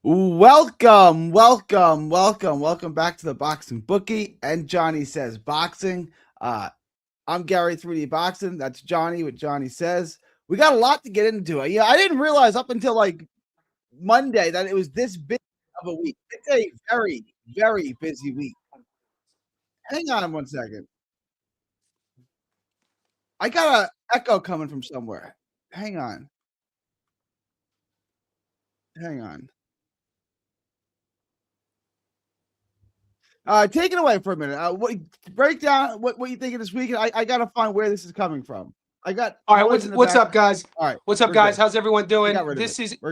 Welcome back to the Boxing Bookie and Johnny Says Boxing. I'm Gary 3D Boxing. That's Johnny with Johnny Says. We got a lot to get into. Yeah, I didn't realize up until like Monday that it was this big of a week. It's a very, very busy week. Hang on one second. I got an echo coming from somewhere. Hang on. Take it away for a minute. Break down what you think of this weekend. I got to find where this is coming from. I got all right. What's up, guys? All right. What's up, guys? Good. How's everyone doing? We're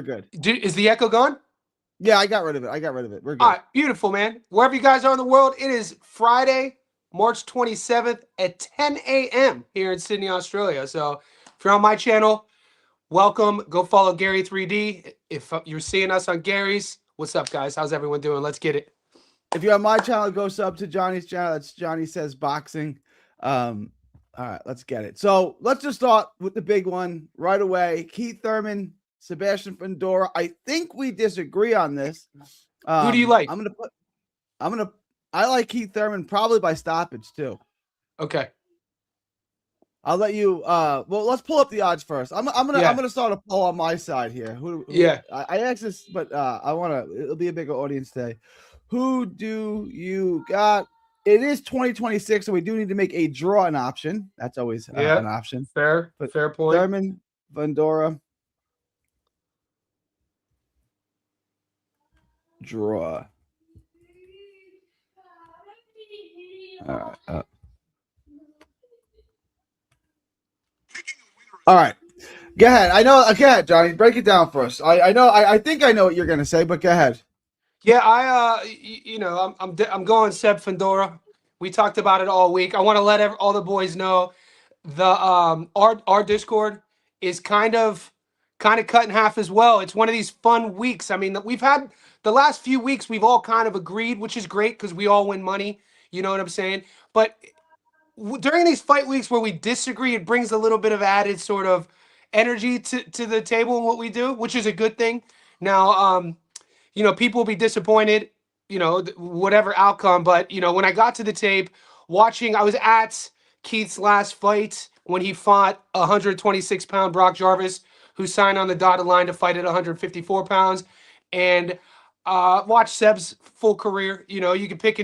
good. Is the echo gone? Yeah, I got rid of it. We're good. All right, beautiful, man. Wherever you guys are in the world, it is Friday, March 27th at 10 a.m. here in Sydney, Australia. So if you're on my channel, welcome. Go follow Gary 3D. If you're seeing us on Gary's, what's up, guys? How's everyone doing? Let's get it. If you're on my channel, go sub to Johnny's channel. That's Johnny Says Boxing. All right, let's get it. So let's just start with the big one right away. Keith Thurman, Sebastian Fundora. I think we disagree on this. Who do you like? I like Keith Thurman probably by stoppage too. Okay. I'll let you. Well, let's pull up the odds first. I'm gonna start a poll on my side here. I asked this, but it'll be a bigger audience today. Who do you got? It is 2026, so we do need to make a draw an option. That's always an option. Fair point. Thurman, Fundora, draw. All right. Go ahead. Go ahead, Johnny. Break it down for us. I think I know what you're gonna say, but go ahead. Yeah, I'm going Seb Fundora. We talked about it all week. I want to let all the boys know the our Discord is kind of cut in half as well. It's one of these fun weeks. I mean, we've had the last few weeks we've all kind of agreed, which is great because we all win money. You know what I'm saying? But during these fight weeks where we disagree, it brings a little bit of added sort of energy to the table in what we do, which is a good thing. Now, people will be disappointed, whatever outcome. But, when I got to the tape, I was at Keith's last fight when he fought 126-pound Brock Jarvis, who signed on the dotted line to fight at 154 pounds. And watch Seb's full career. You can pick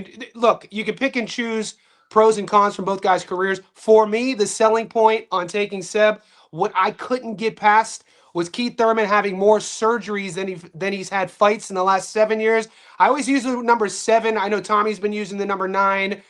and choose pros and cons from both guys' careers. For me, the selling point on taking Seb, what I couldn't get past was Keith Thurman having more surgeries than he's had fights in the last 7 years. I always use the number 7. I know Tommy's been using the number 9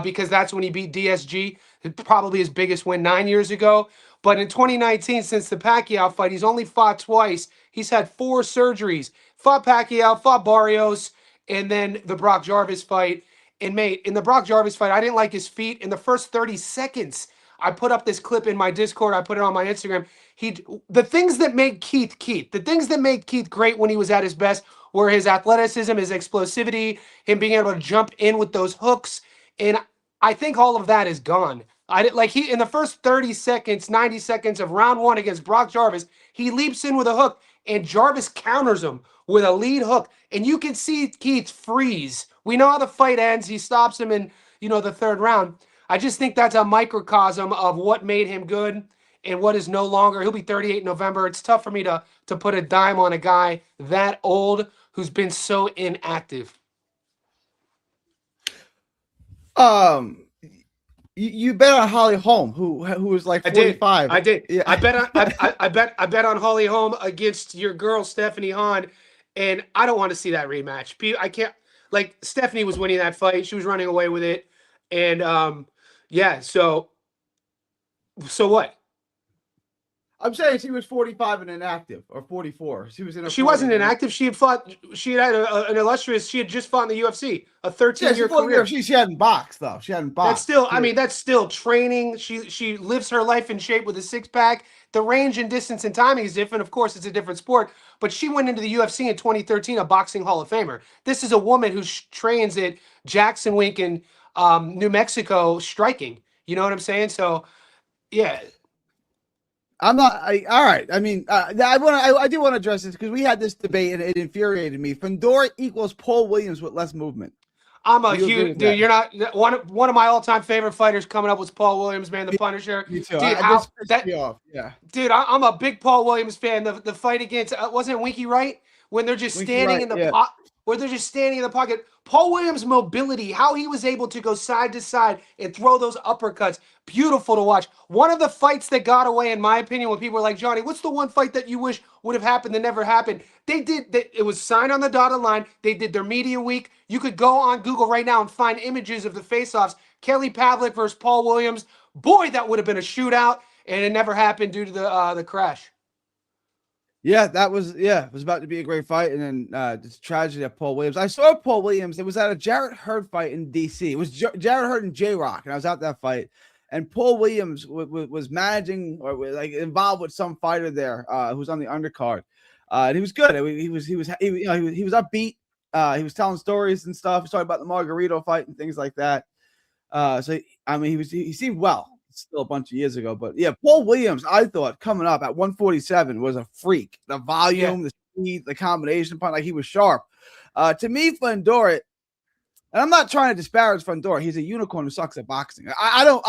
because that's when he beat DSG, probably his biggest win 9 years ago. But in 2019, since the Pacquiao fight, he's only fought twice. He's had 4 surgeries. Fought Pacquiao, fought Barrios, and then the Brock Jarvis fight. And mate, in the Brock Jarvis fight, I didn't like his feet. In the first 30 seconds, I put up this clip in my Discord. I put it on my Instagram. The things that made Keith, the things that made Keith great when he was at his best were his athleticism, his explosivity, him being able to jump in with those hooks. And I think all of that is gone. In the first 30 seconds, 90 seconds of round 1 against Brock Jarvis, he leaps in with a hook and Jarvis counters him with a lead hook. And you can see Keith freeze. We know how the fight ends. He stops him in, the 3rd round. I just think that's a microcosm of what made him good and what is no longer. He'll be 38 in November. It's tough for me to put a dime on a guy that old who's been so inactive. You bet on Holly Holm, who was like 45. I did. Yeah. I bet on Holly Holm against your girl Stephanie Hahn, and I don't want to see that rematch. I can't. Like, Stephanie was winning that fight. She was running away with it. And, so what? I'm saying she was 45 and inactive, or 44. She wasn't inactive. She had an illustrious, she had just fought in the UFC, a 13-year career. She hadn't boxed, though. She hadn't boxed. That's still training. She lives her life in shape with a 6-pack. The range and distance and timing is different. Of course, it's a different sport. But she went into the UFC in 2013, a boxing Hall of Famer. This is a woman who trains at Jackson Wink in New Mexico striking. You know what I'm saying? So, yeah. I'm not. All right. I mean, I do want to address this because we had this debate and it infuriated me. Fundora equals Paul Williams with less movement. I'm a Do you agree huge with dude. that? You're not one of my all-time favorite fighters coming up was Paul Williams, man, the Punisher. Me too. Dude, This how pissed that me off. Yeah. dude, I'm a big Paul Williams fan. The fight against wasn't it Winky Wright when they're just Winky standing Wright, in the yeah. pot, where they're just standing in the pocket. Paul Williams' mobility, how he was able to go side to side and throw those uppercuts, beautiful to watch. One of the fights that got away, in my opinion, when people were like, Johnny, what's the one fight that you wish would have happened that never happened? It was signed on the dotted line. They did their media week. You could go on Google right now and find images of the face-offs. Kelly Pavlik versus Paul Williams. Boy, that would have been a shootout, and it never happened due to the crash. Yeah, it was about to be a great fight, and then this tragedy of Paul Williams. I saw Paul Williams. It was at a Jarrett Hurd fight in DC. It was Jarrett Hurd and J Rock, and I was at that fight. And Paul Williams was managing or was like involved with some fighter there who was on the undercard, and he was good. He was upbeat. He was telling stories and stuff. He was talking about the Margarito fight and things like that. So I mean, he seemed well. Still a bunch of years ago, but yeah, Paul Williams, I thought coming up at 147 was a freak. The volume, the speed, the combination point, like he was sharp. To me, Fundora, and I'm not trying to disparage Fundora. He's a unicorn who sucks at boxing. I don't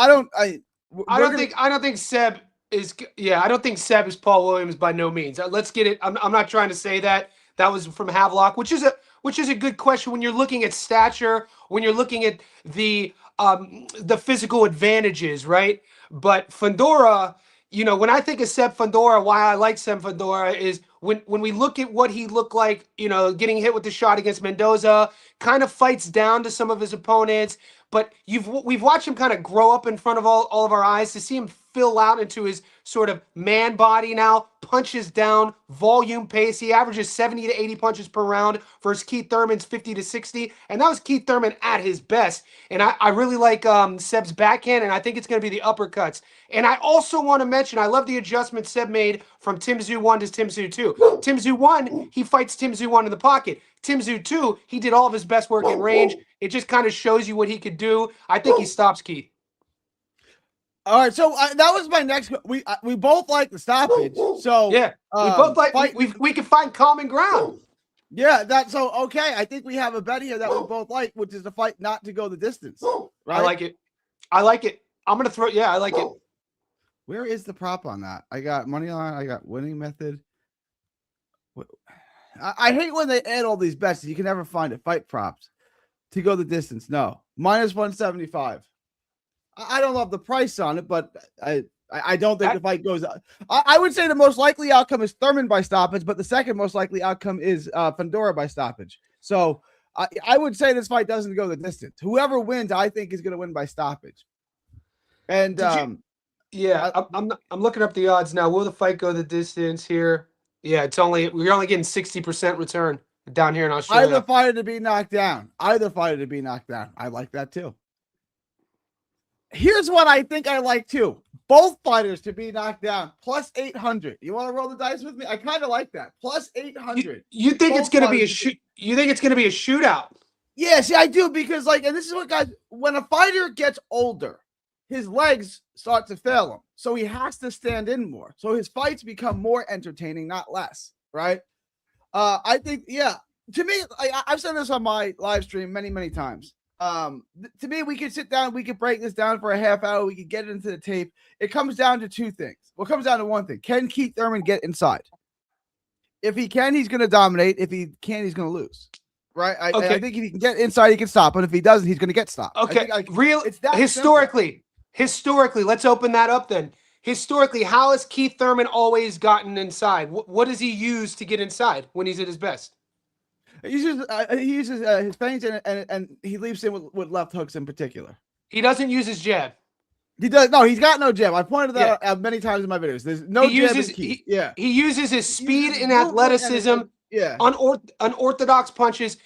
think Seb is. Yeah, I don't think Seb is Paul Williams by no means. Let's get it. I'm not trying to say that. That was from Havelock, which is a good question when you're looking at stature, when you're looking at the physical advantages, right? But Fundora, when I think of Seb Fundora, why I like Seb Fundora is when we look at what he looked like, getting hit with the shot against Mendoza, kind of fights down to some of his opponents. But we've watched him kind of grow up in front of all of our eyes to see him fill out into his sort of man body now, punches down, volume pace. He averages 70 to 80 punches per round versus Keith Thurman's 50 to 60. And that was Keith Thurman at his best. And I really like Seb's backhand, and I think it's going to be the uppercuts. And I also want to mention, I love the adjustment Seb made from Tim Tszyu 1 to Tim Tszyu 2. Tim Tszyu 1, he fights Tim Tszyu 1 in the pocket. Tim Tszyu 2, he did all of his best work in range. It just kind of shows you what he could do. I think he stops Keith. All right, so that was my next. We both like the stoppage. So yeah, we both like we can find common ground. Yeah, that's so okay. I think we have a bet here that we both like, which is the fight not to go the distance. Right? I like it. I'm gonna throw. Yeah, I like it. Where is the prop on that? I got money line. I got winning method. I hate when they add all these bets. You can never find it. Fight props to go the distance. No, minus 175. I don't love the price on it, but I don't think the fight goes. I would say the most likely outcome is Thurman by stoppage, but the second most likely outcome is Fundora by stoppage. So I would say this fight doesn't go the distance. Whoever wins, I think, is going to win by stoppage. And I'm looking up the odds now. Will the fight go the distance here? Yeah, we're only getting 60% return down here in Australia. Either fighter to be knocked down. I like that too. Here's what I think I like too. Both fighters to be knocked down. Plus 800. You want to roll the dice with me? I kind of like that. Plus 800. You think it's going to be you think it's going to be a shootout? Yeah, see, I do, because and this is what guys, when a fighter gets older, his legs start to fail him. So he has to stand in more. So his fights become more entertaining, not less. Right? I think, to me, I've said this on my live stream many, many times. To me, we could sit down, we could break this down for a half hour, we could get it into the tape. It comes down to two things. Well, it comes down to one thing. Can Keith Thurman get inside? If he can, he's going to dominate. If he can't, he's going to lose. Right? I think if he can get inside, he can stop. But if he doesn't, he's going to get stopped. Okay. It's that historically, let's open that up then. Historically, how has Keith Thurman always gotten inside? What does he use to get inside when he's at his best? He uses his feints and he leaps in with left hooks in particular. He doesn't use his jab. He does. No, he's got no jab. I pointed that out many times in my videos. There's no jab in Keith. He uses his speed and athleticism. Unorthodox punches.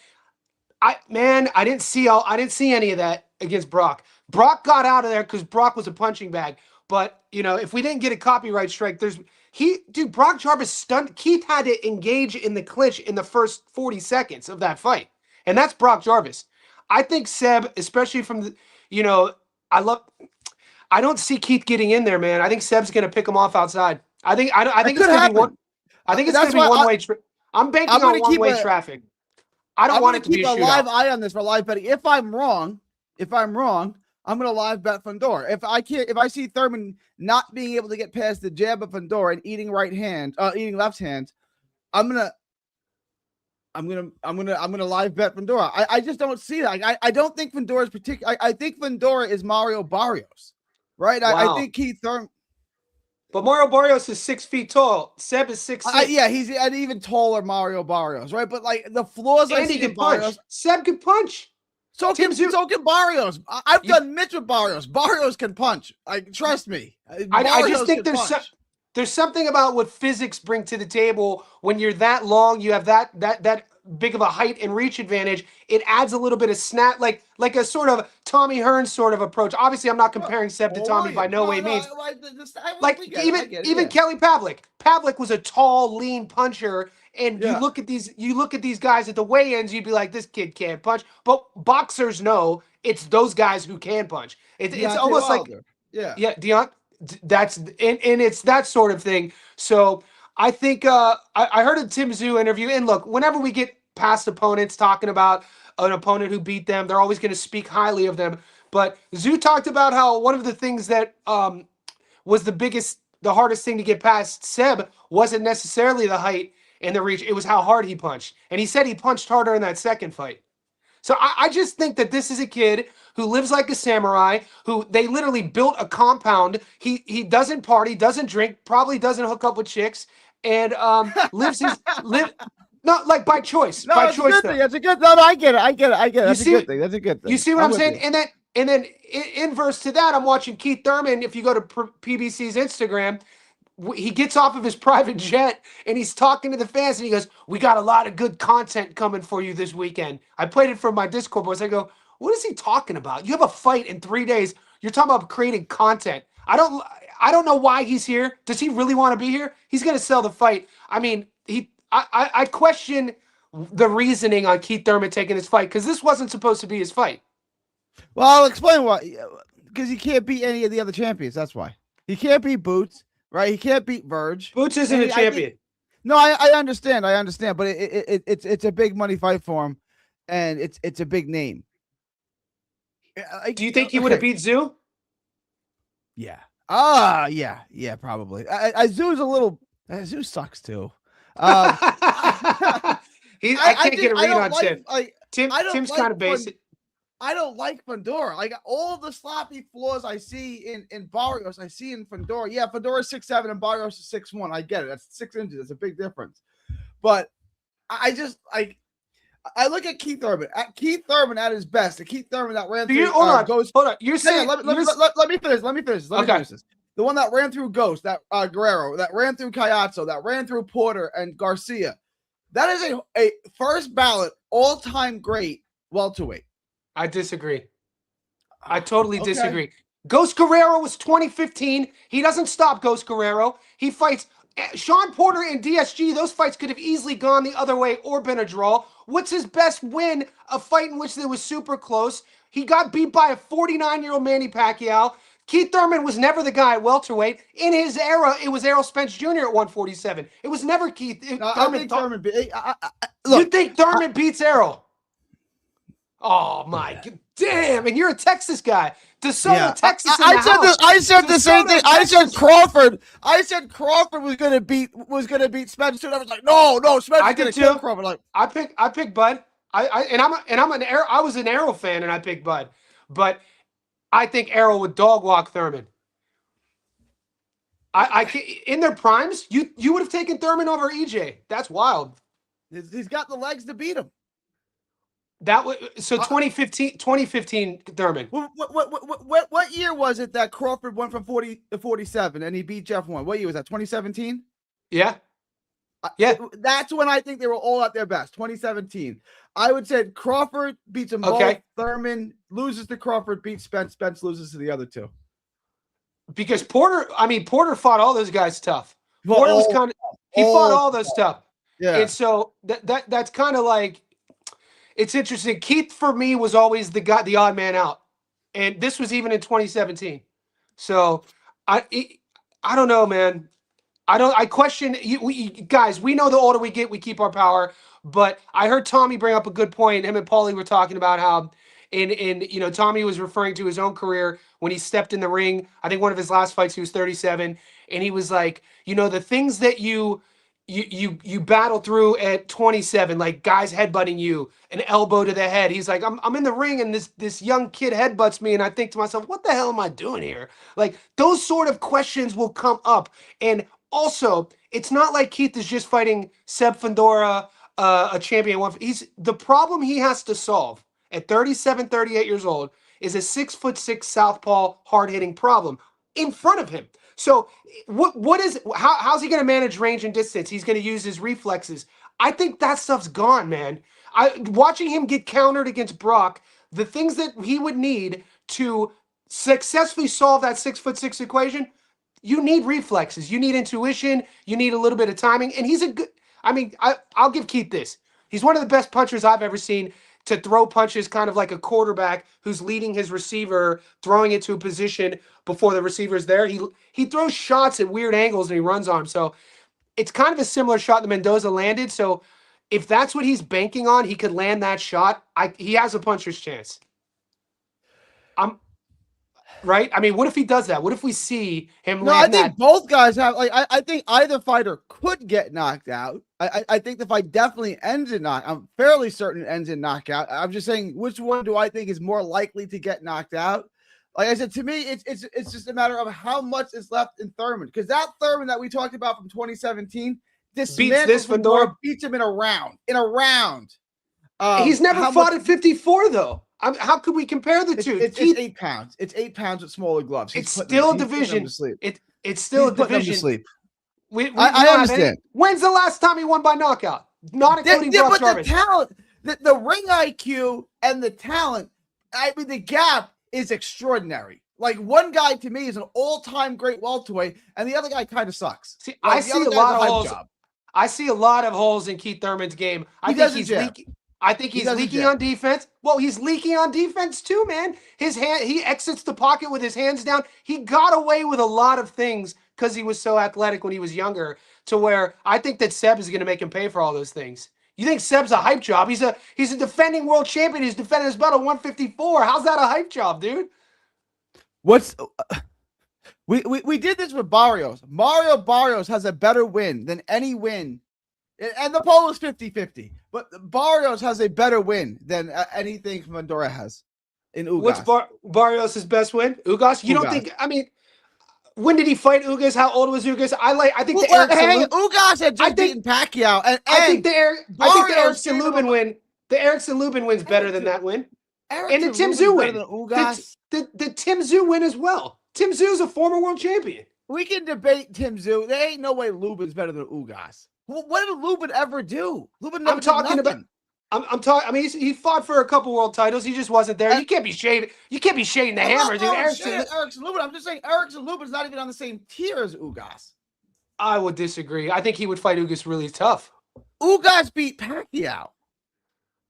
I didn't see any of that against Brock. Brock got out of there because Brock was a punching bag. But if we didn't get a copyright strike, Brock Jarvis stunned. Keith had to engage in the clinch in the first 40 seconds of that fight. And that's Brock Jarvis. I think Seb, especially from the, I don't see Keith getting in there, man. I think Seb's going to pick him off outside. I think That it's could gonna be happen. one. I think it's gonna That's be why one way. I'm banking gonna on keep one way traffic. I don't I'm want gonna it to be keep a a live shootout. eye on this for live betting. If I'm wrong, I'm gonna live bet Fundora. If I see Thurman not being able to get past the jab of Fundora and eating eating left hand, I'm gonna live bet Fundora. I just don't see that. I don't think Fundora is particular. I think Fundora is Mario Barrios, right? I Wow. think Keith Thurman. But Mario Barrios is 6 feet tall. Seb is 6'6". Yeah, he's an even taller Mario Barrios, right? But like the flaws I And he see in can punch. Barrios, Seb can punch. so Tim Zoo. can Barrios. I've You, done Mitch with Barrios. Barrios can punch. Like, trust me. I just Barrios think can punch. there's something about what physics bring to the table when you're that long, you have that big of a height and reach advantage. It adds a little bit of snap, like a sort of Tommy Hearns sort of approach. Obviously, I'm not comparing Seb to Tommy by no way means. Like even Kelly Pavlik. Pavlik was a tall, lean puncher, and you look at these guys at the weigh-ins, you'd be like, this kid can't punch. But boxers know it's those guys who can punch. It's almost Wilder. like Deont. That's and it's that sort of thing. So I think I heard a Tim Zoo interview, and look, whenever we get past opponents talking about an opponent who beat them, they're always going to speak highly of them. But Zoo talked about how one of the things that was the hardest thing to get past Seb wasn't necessarily the height and the reach. It was how hard he punched. And he said he punched harder in that second fight. So I just think that this is a kid who lives like a samurai, who they literally built a compound. He doesn't party, doesn't drink, probably doesn't hook up with chicks, and lives his live not like by choice. No, by it's choice. a good thing. That's a good. No, I get it. That's a good thing. That's a good thing. You see what I'm saying? You. And then inverse to that, I'm watching Keith Thurman. If you go to PBC's Instagram, he gets off of his private jet and he's talking to the fans and he goes, "We got a lot of good content coming for you this weekend." I played it for my Discord boys. I go, "What is he talking about? You have a fight in 3 days. You're talking about creating content." I don't know why he's here. Does he really want to be here? He's going to sell the fight. I mean, I question the reasoning on Keith Thurman taking this fight because this wasn't supposed to be his fight. Well, I'll explain why. Because he can't beat any of the other champions. That's why. He can't beat Boots, right? He can't beat Verge. Boots isn't a champion. I understand. But it's a big money fight for him, and it's a big name. Do you think he would have beat Zoo? Yeah. Yeah, probably. Zoo's a little. Zoo sucks too. I can't get a read on Tim. Tim's kind of basic. I don't like Fundora. Like all the sloppy flaws I see in Barrios, I see in Fundora. Yeah, Fundora's 6'7" and Barrios is 6'1". I get it. That's 6 inches. That's a big difference. But I look at Keith Thurman. Keith Thurman at his best. The Keith Thurman that ran through Ghost. Hold on. You're saying let me finish. Let me finish this. The one that ran through Ghost, that Guerrero, that ran through Cayazzo, that ran through Porter and Garcia. That is a first ballot all-time great welterweight. I disagree. I totally disagree. Ghost Guerrero was 2015. He doesn't stop Ghost Guerrero. He fights Sean Porter and DSG. Those fights could have easily gone the other way or been a draw. What's his best win? A fight in which they was super close. He got beat by a 49-year-old Manny Pacquiao. Keith Thurman was never the guy at welterweight. In his era, it was Errol Spence Jr. at 147. It was never Keith. Thurman. You think Thurman beats Errol? Oh my damn! And you're a Texas guy, DeSoto, Texas. I said the same thing. I said Crawford. I said Crawford was gonna beat Spencer. I was like, no, Spencer's gonna kill Crawford. Like I picked Bud. I was an Errol fan, and I picked Bud, but I think Errol would dog walk Thurman. In their primes, you would have taken Thurman over EJ. That's wild. He's got the legs to beat him. That was so 2015 Thurman. What year was it that Crawford went from 40 to 47 and he beat Jeff one? What year was that? 2017? Yeah. That's when I think they were all at their best. 2017. I would say Crawford beats them both. Thurman loses to Crawford, beats Spence. Spence loses to the other two. Because Porter fought all those guys tough. Porter was fought all those tough. Yeah. And so that's kind of like, it's interesting. Keith, for me, was always the odd man out. And this was even in 2017. So I don't know, man. I question you, guys. We know the older we get, we keep our power. But I heard Tommy bring up a good point. Him and Paulie were talking about how, Tommy was referring to his own career when he stepped in the ring. I think one of his last fights, he was 37, and he was like, the things that you battle through at 27, like guys headbutting you, an elbow to the head. He's like, I'm in the ring and this young kid headbutts me, and I think to myself, what the hell am I doing here? Like those sort of questions will come up. And also, it's not like Keith is just fighting Seb Fundora, a champion. He's the problem he has to solve at 37, 38 years old is a 6'6" southpaw hard hitting problem in front of him. So how's he going to manage range and distance? He's going to use his reflexes. I think that stuff's gone, man. Watching him get countered against Brock, the things that he would need to successfully solve that 6'6" equation, you need reflexes, you need intuition, you need a little bit of timing. And he's a good, I'll give Keith this. He's one of the best punchers I've ever seen to throw punches kind of like a quarterback who's leading his receiver, throwing it to a position before the receiver's there. He throws shots at weird angles and he runs on him. So it's kind of a similar shot that Mendoza landed. So if that's what he's banking on, he could land that shot. He has a puncher's chance. Right? I mean, what if he does that? What if we see him land that? I think both guys have, I think either fighter could get knocked out. I think the fight definitely ends in knockout. I'm fairly certain it ends in knockout. I'm just saying, which one do I think is more likely to get knocked out? Like I said, to me, it's just a matter of how much is left in Thurman. Because that Thurman that we talked about from 2017 beats this Fundora, beats him in a round. He's never fought at 54 though. How could we compare the two? It's 8 pounds. It's 8 pounds with smaller gloves. It's still a division. It's still a division. I understand. When's the last time he won by knockout? Not including Brock Jarvis. The talent, the ring IQ and the talent, the gap is extraordinary. Like one guy to me is an all-time great welterweight, and the other guy kind of sucks. See, I see a lot of holes. I see a lot of holes in Keith Thurman's game. I think he's leaking. I think he's leaking on defense. Well, he's leaking on defense too, man. He exits the pocket with his hands down. He got away with a lot of things because he was so athletic when he was younger, to where I think that Seb is going to make him pay for all those things. You think Seb's a hype job? He's a defending world champion. He's defending his belt at 154. How's that a hype job, dude? We did this with Barrios. Mario Barrios has a better win than any win. And the poll is 50-50. But Barrios has a better win than anything Fundora has in Ugas. What's Barrios' best win? Ugas? You don't think, when did he fight Ugas? How old was Ugas? I think Ugas had just beaten Pacquiao. I think the Erickson Lubin win. The Erickson Lubin win's better than that win. And the Tim Tszyu win. The Tim Tszyu win as well. Tim Tszyu is a former world champion. We can debate Tim Tszyu. There ain't no way Lubin's better than Ugas. What did Lubin ever do? Lubin never did nothing. I'm talking. I mean, he fought for a couple world titles. He just wasn't there. You can't be shading. You can't be shading the hammer, dude. Erickson Lubin. I'm just saying Erickson Lubin's not even on the same tier as Ugas. I would disagree. I think he would fight Ugas really tough. Ugas beat Pacquiao.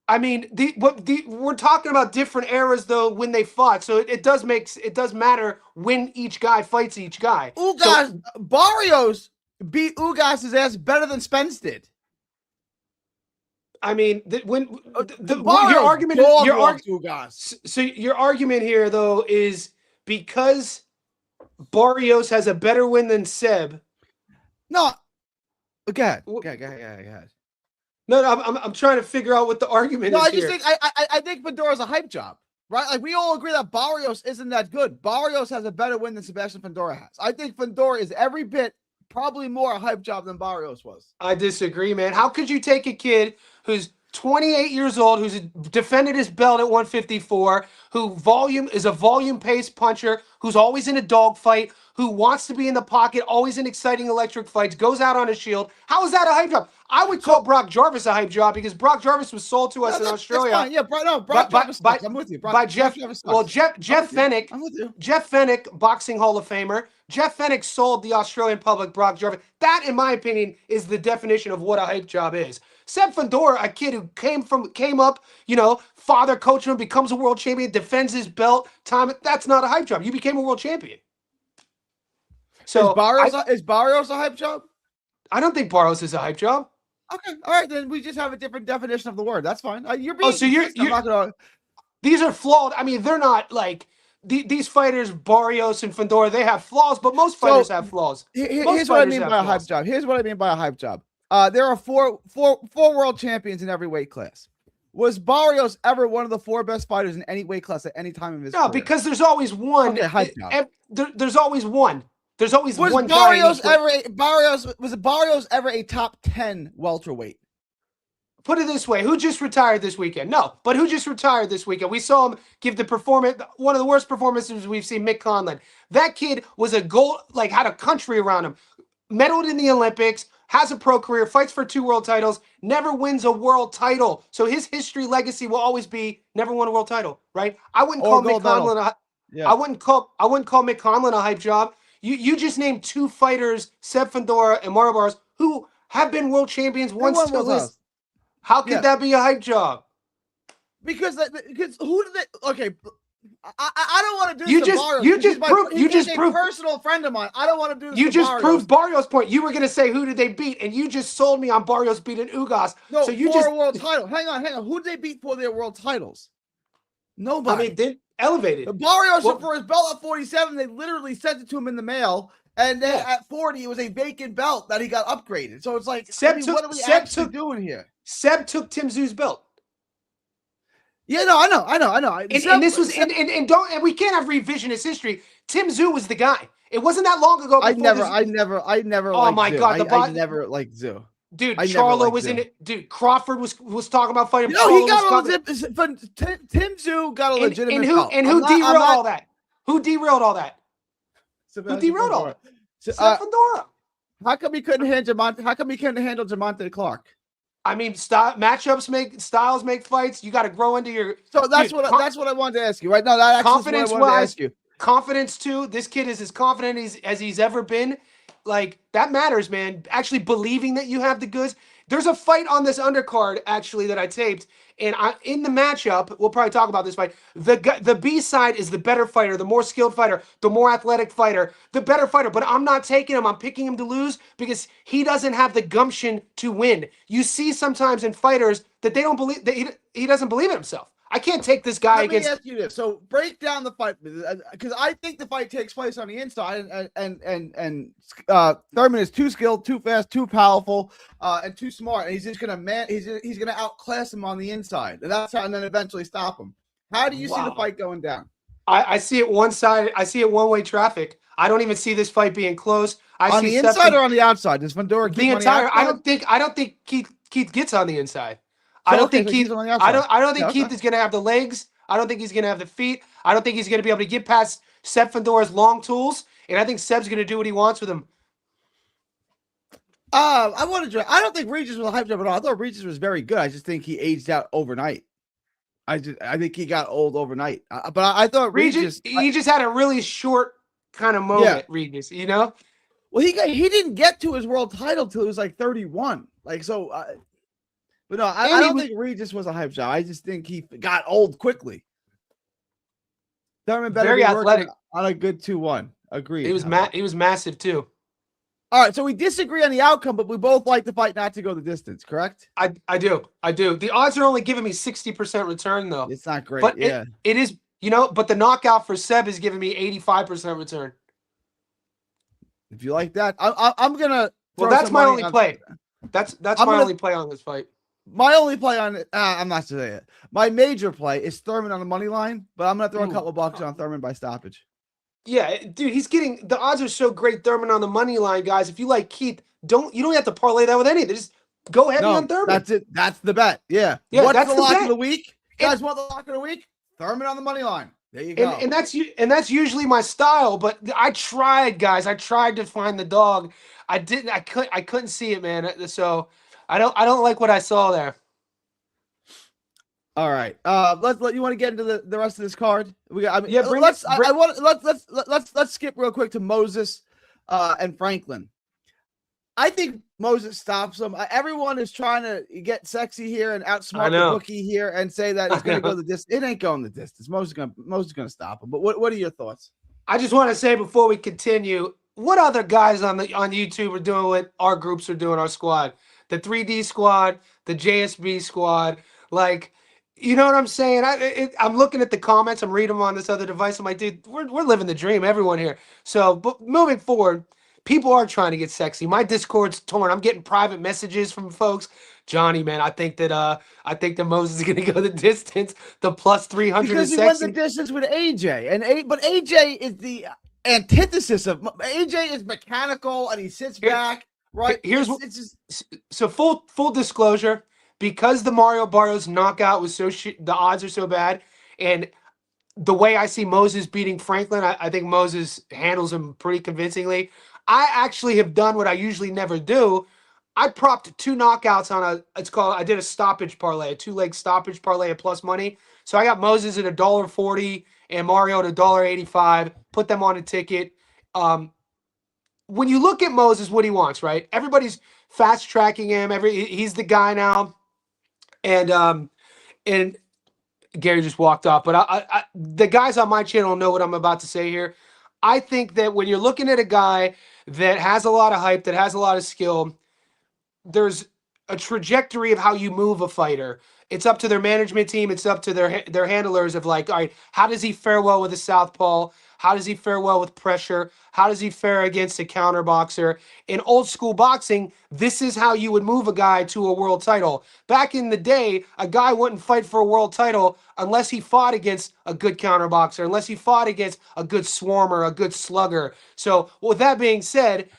I mean, we're talking about different eras though when they fought, so it does matter when each guy fights each guy. Barrios beat Ugas' ass better than Spence did. I mean, your argument here though is because Barrios has a better win than Seb. No, go ahead. No, I'm trying to figure out what the argument is. I think Fundora's a hype job, right? Like we all agree that Barrios isn't that good. Barrios has a better win than Sebastian Fundora has. I think Fundora is every bit, probably more a hype job than Barrios was. I disagree, man. How could you take a kid who's 28 years old, who's defended his belt at 154, who is a volume-paced puncher, who's always in a dogfight, who wants to be in the pocket, always in exciting electric fights, goes out on a shield? How is that a hype job? I would call Brock Jarvis a hype job because Brock Jarvis was sold to us in Australia. Yeah, Brock Jarvis. I'm with you. By Jeff. Well, Jeff Fennick. I'm with you. Jeff Fennick, boxing Hall of Famer. Jeff Fennick sold the Australian public Brock Jarvis. That, in my opinion, is the definition of what a hype job is. Seb Fundora, a kid who came up, father coached him, becomes a world champion, defends his belt. That's not a hype job. You became a world champion. So Is Barrios a hype job? I don't think Barrios is a hype job. Okay, all right, then we just have a different definition of the word. That's fine. You're being So you're I'm not gonna. These are flawed. I mean, they're not like these fighters, Barrios and Fundora. They have flaws, but most fighters have flaws. Here's what I mean by a hype job. Here's what I mean by a hype job. There are four world champions in every weight class. Was Barrios ever one of the 4 best fighters in any weight class at any time in his career? No, because there's always one. Okay, hype job. There's always one. There's always one Barrios guy. Was Barrios ever a top 10 welterweight? Put it this way: who just retired this weekend? No, but who just retired this weekend? We saw him give the performance, one of the worst performances we've seen. Mick Conlan. That kid was a gold, like had a country around him. Medaled in the Olympics, has a pro career, fights for 2 world titles, never wins a world title. So his history legacy will always be never won a world title, right? I wouldn't call Mick Conlan I wouldn't call Mick Conlan a hype job. You just named 2 fighters, Seb Fundora and Mario Barrios, who have been world champions once to list. How could that be a hype job? Because who did they? Okay, I don't want to do. You just proved personal friend of mine. I don't want to do this. You just proved Barrios' point. You were going to say who did they beat, and you just sold me on Barrios beating Ugas. No, so you for a world title. Hang on. Who did they beat for their world titles? Nobody. I mean, they elevated. The Barrios for his belt at 47. They literally sent it to him in the mail. And then at 40, it was a vacant belt that he got upgraded. So it's like, what are we actually doing here? Seb took Tim Tszew's belt. Yeah, no, I know. And this was and we can't have revisionist history. Tim Tszyu was the guy. It wasn't that long ago. I never. Oh my God, I never liked Tszyu. Dude, Charlo was in it. Dude, Crawford was talking about fighting. He got a legit. Tim Tszyu got a legitimate belt. And who derailed all that? Who derailed all that? Who derailed all that? Fundora. How come he couldn't handle Jamonte Clark? I mean, styles make fights. You got to grow into your. So that's what I wanted to ask you, right? No, that actually is what I wanted to ask you. Confidence too. This kid is as confident as he's ever been. Like that matters, man. Actually believing that you have the goods. There's a fight on this undercard actually that I taped, and in the matchup, we'll probably talk about this fight. The B side is the better fighter, the more skilled fighter, the more athletic fighter, the better fighter. But I'm not taking him. I'm picking him to lose because he doesn't have the gumption to win. You see sometimes in fighters that they don't believe that he doesn't believe in himself. I can't take this guy against. Let me ask you this. So break down the fight because I think the fight takes place on the inside, and Thurman is too skilled, too fast, too powerful, and too smart. And he's just he's gonna outclass him on the inside, and then eventually stop him. How do you see the fight going down? I see it one side. I see it one-way traffic. I don't even see this fight being close. On the inside or on the outside? Does Fundora keep the entire? I don't think Keith gets on the inside. I don't think Keith. I don't think Keith is going to have the legs. I don't think he's going to have the feet. I don't think he's going to be able to get past Seb Fundora's long tools. And I think Seb's going to do what he wants with him. I don't think Regis was a hype job at all. I thought Regis was very good. I just think he aged out overnight. I think he got old overnight. But I thought Regis. He just had a really short kind of moment. Yeah. Regis, you know. Well, he didn't get to his world title till he was like 31. Like so. But no, I don't think Regis was a hype job. I just think he got old quickly. Thurman better very be athletic on a good 2-1. Agreed. He was massive too. All right, so we disagree on the outcome, but we both like the fight not to go the distance, correct? I do. The odds are only giving me 60% return though. It's not great. But yeah, it is. But the knockout for Seb is giving me 85% return. If you like that, I'm gonna. Well, that's my only play. That's my only play on this fight. My only play on it, I'm not saying it. My major play is Thurman on the money line, but I'm gonna throw a couple bucks on Thurman by stoppage. Yeah, dude, he's getting the odds are so great. Thurman on the money line, guys. If you like Keith, you don't have to parlay that with anything. Just go heavy on Thurman. That's it. That's the bet. Yeah. What's the lock of the week? You guys want the lock of the week? Thurman on the money line. There you go. And that's usually my style. But I tried, guys. I tried to find the dog. I didn't. I couldn't see it, man. So. I don't like what I saw there. All right. You want to get into the rest of this card? Let's skip real quick to Moses and Franklin. I think Moses stops him. Everyone is trying to get sexy here and outsmart the bookie here and say that it's going to go the distance. It ain't going the distance. Moses is going to stop him. But what are your thoughts? I just want to say before we continue, what other guys on YouTube are doing what our groups are doing, our squad? The 3D squad, the JSB squad, like, you know what I'm saying? I'm looking at the comments, I'm reading them on this other device. I'm like, dude, we're living the dream, everyone here. So, but moving forward, people are trying to get sexy. My Discord's torn. I'm getting private messages from folks. Johnny, man, I think that Moses is gonna go the distance. The plus 300 because is he went sexy. the distance with AJ, but AJ is the antithesis of AJ is mechanical and he sits back. Right. It's just so full disclosure, because the Mario Barrios knockout was the odds are so bad, and the way I see Moses beating Franklin, I think Moses handles him pretty convincingly. I actually have done what I usually never do. I propped 2 knockouts on I did a stoppage parlay, a 2-leg stoppage parlay at plus money. So I got Moses at $1.40 and Mario at $1.85. Put them on a ticket. When you look at Moses, what he wants, right? Everybody's fast tracking him. He's the guy now, and Gary just walked off. But the guys on my channel know what I'm about to say here. I think that when you're looking at a guy that has a lot of hype, that has a lot of skill, there's a trajectory of how you move a fighter. It's up to their management team. It's up to their handlers of like, all right, how does he fare well with a southpaw? How does he fare well with pressure? How does he fare against a counter boxer? In old school boxing, this is how you would move a guy to a world title. Back in the day, a guy wouldn't fight for a world title unless he fought against a good counter boxer, unless he fought against a good swarmer, a good slugger. So with that being said,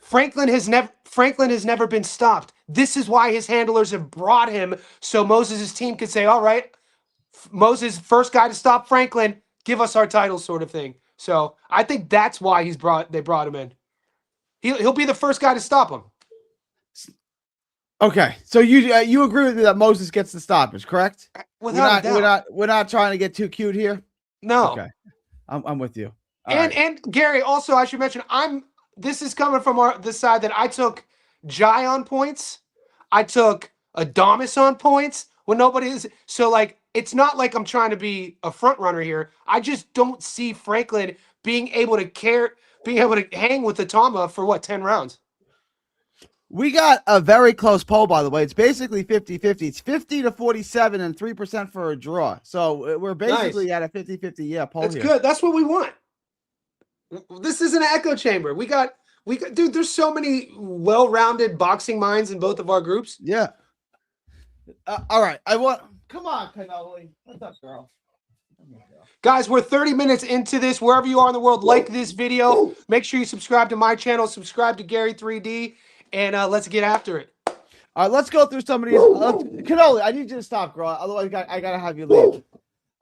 Franklin has never been stopped. This is why his handlers have brought him, so Moses' team could say, all right, Moses, first guy to stop Franklin, give us our title, sort of thing. So I think that's why they brought him in. He'll be the first guy to stop him. Okay, so you agree with me that Moses gets the stoppage, correct? Without a doubt. We're not trying to get too cute here. No. Okay, I'm with you. And Gary, also I should mention, this is coming from the side that I took Jai on points. I took Adamas on points when nobody is. So, like, it's not like I'm trying to be a front runner here. I just don't see Franklin being able to hang with Itauma for 10 rounds. We got a very close poll, by the way. It's basically 50-50. It's 50-47 and 3% for a draw. So we're basically at a 50-50 poll. That's good. That's what we want. This isn't an echo chamber. We got, dude, there's so many well-rounded boxing minds in both of our groups. Yeah. All right. Come on, Cannoli. What's up, girl? Guys, we're 30 minutes into this. Wherever you are in the world, like this video. Make sure you subscribe to my channel. Subscribe to Gary 3D. And let's get after it. All right, let's go through some of these. Cannoli, I need you to stop, girl. Otherwise, I got to have you leave.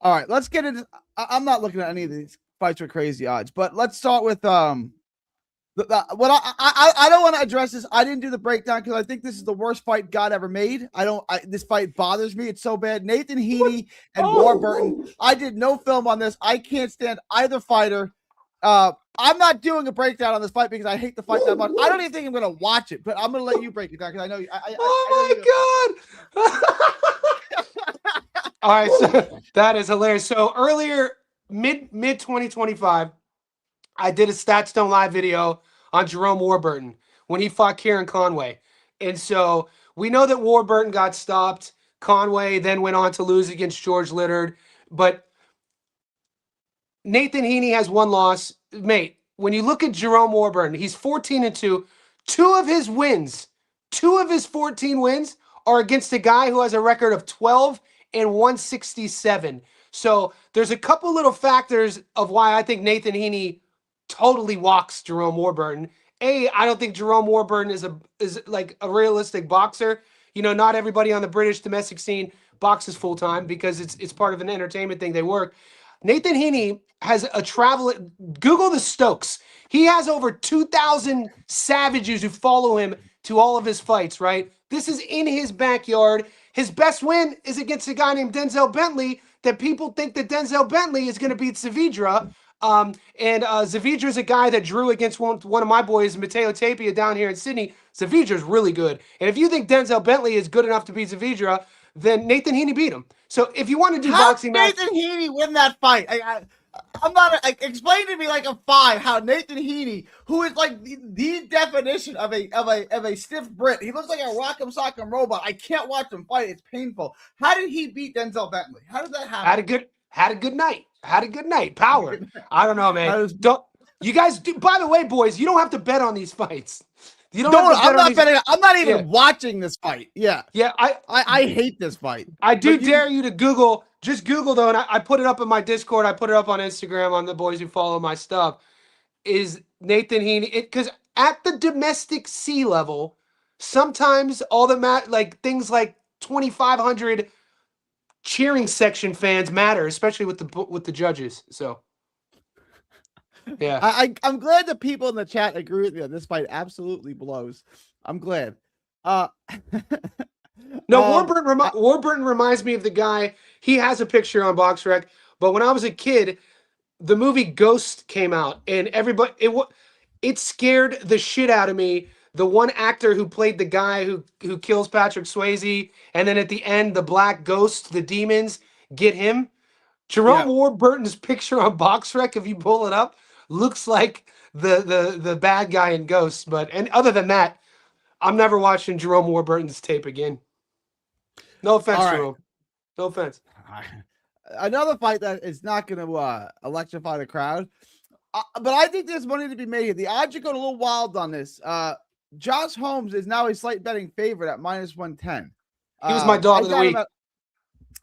All right, let's get into. I'm not looking at any of these fights with crazy odds, but let's start with what I don't want to address this. I didn't do the breakdown because I think this is the worst fight God ever made. This fight bothers me. It's so bad. Nathan Heeney and Warburton. I did no film on this. I can't stand either fighter. I'm not doing a breakdown on this fight because I hate the fight that much. I don't even think I'm going to watch it, but I'm going to let you break it down because I know you. Oh my God. All right. So that is hilarious. So earlier, mid 2025, I did a Stats Don't Lie video on Jerome Warburton when he fought Kieran Conway. And so we know that Warburton got stopped. Conway then went on to lose against George Littard. But Nathan Heeney has one loss. Mate, when you look at Jerome Warburton, he's 14-2. Two of his 14 wins are against a guy who has a record of 12-167. So there's a couple little factors of why I think Nathan Heeney totally walks Jerome Warburton. I don't think Jerome Warburton is like a realistic boxer. You know, not everybody on the British domestic scene boxes full time because it's part of an entertainment thing. They work. Nathan Heeney has Google the Stokes. He has over 2,000 savages who follow him to all of his fights, right? This is in his backyard. His best win is against a guy named Denzel Bentley that people think that Denzel Bentley is going to beat Saavedra. Saavedra is a guy that drew against one of my boys, Matteo Tapia, down here in Sydney. Saavedra is really good. And if you think Denzel Bentley is good enough to beat Saavedra, then Nathan Heaney beat him. So if you want to do boxing match, Nathan Heaney win that fight. I'm not like explain to me like a 5 how Nathan Heeney, who is like the definition of a stiff Brit, he looks like a rock'em sock'em robot. I can't watch him fight; it's painful. How did he beat Denzel Bentley? How did that happen? Had a good night. Had a good night. Power. I don't know, man. Don't you guys do? By the way, boys, you don't have to bet on these fights. You don't. I'm not betting. I'm not even watching this fight. Yeah. Yeah. I hate this fight. I do dare you to Google. Just Google though, and I put it up in my Discord. I put it up on Instagram on the boys who follow my stuff. Is Nathan Heeney? Because at the domestic sea level, sometimes all the like things like 2,500 cheering section fans matter, especially with the judges. So. Yeah, I'm glad the people in the chat agree with me on this fight. Absolutely blows. I'm glad. No, Warburton reminds me of the guy. He has a picture on BoxRec. But when I was a kid, the movie Ghost came out, and everybody it scared the shit out of me. The one actor who played the guy who kills Patrick Swayze, and then at the end, the black ghost, the demons get him. Jerome Warburton's picture on BoxRec, if you pull it up, looks like the bad guy in Ghost. And other than that, I'm never watching Jerome Warburton's tape again. No offense, Jerome. No offense. Another fight that is not going to electrify the crowd, but I think there's money to be made here. The odds are going a little wild on this. Josh Holmes is now a slight betting favorite at -110. He was my dog of the week.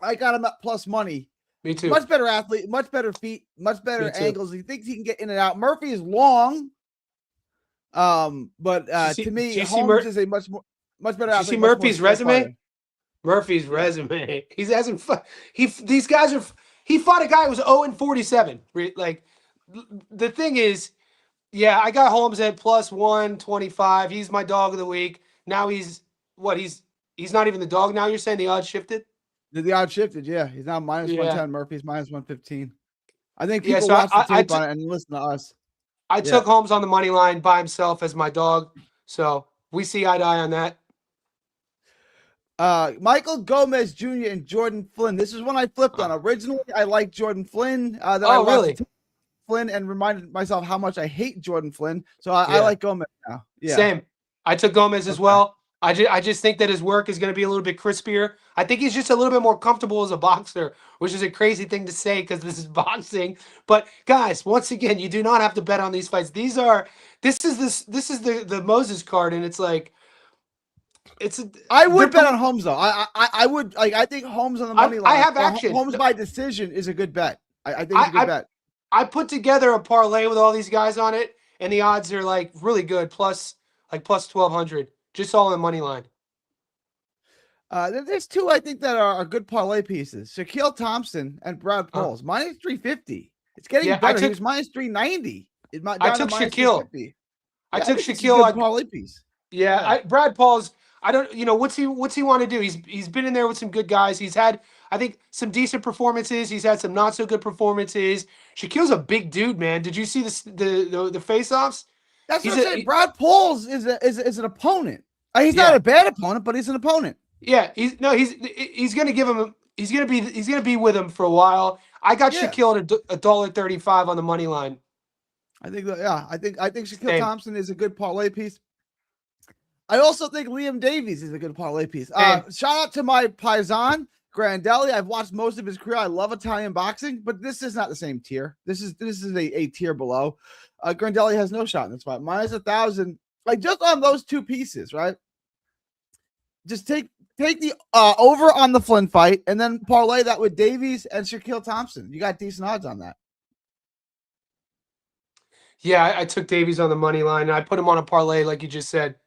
I got him at plus money. Me too. Much better athlete, much better feet, much better angles. He thinks he can get in and out. Murphy is long. But to me, Holmes is a much better athlete. You see Murphy's resume? Murphy's resume. He hasn't these guys are he fought a guy who was 0-47. Like the thing is, yeah, I got Holmes at plus 125. He's my dog of the week. Now he's not even the dog now. You're saying the odds shifted? The odds shifted, yeah. He's now -110. Murphy's -115. I think people watch the tape on it and listen to us. I took Holmes on the money line by himself as my dog, so we see eye to eye on that. Michael Gomez Jr. and Jordan Flynn. This is one I flipped on. Originally, I liked Jordan Flynn. Then I really? Flynn and reminded myself how much I hate Jordan Flynn. So I like Gomez now. Yeah. Same. I took Gomez as well. I just think that his work is going to be a little bit crispier. I think he's just a little bit more comfortable as a boxer, which is a crazy thing to say because this is boxing. But guys, once again, you do not have to bet on these fights. This is the Moses card, and it's like I would bet on Holmes though. I would like. I think Holmes on the money line. I have action. Holmes by decision is a good bet. I think it's a good bet. I put together a parlay with all these guys on it, and the odds are like really good, plus 1,200, just all in the money line. There's two I think that are good parlay pieces: Shaquille Thompson and Brad Pauls. -350. It's getting better. He was -390. I took Shaquille. I took Shaquille on parlay piece. Yeah, Brad Pauls. I don't. What's he want to do? He's been in there with some good guys. He's had, I think, some decent performances. He's had some not so good performances. Shaquille's a big dude, man. Did you see the face-offs? That's what I'm saying. Brad Pauls is an opponent. He's not a bad opponent, but he's an opponent. Yeah, he's gonna give him. He's gonna be with him for a while. I got Shaquille at $1.35 on the money line. I think Shaquille Thompson is a good parlay piece. I also think Liam Davies is a good parlay piece. Shout out to my paisan Grandelli. I've watched most of his career. I love Italian boxing, but this is not the same tier. This is a tier below. Grandelli has no shot in this fight. -1,000. Like just on those two pieces, right? Just take the over on the Flynn fight and then parlay that with Davies and Shaquille Thompson. You got decent odds on that. Yeah, I took Davies on the money line and I put him on a parlay, like you just said.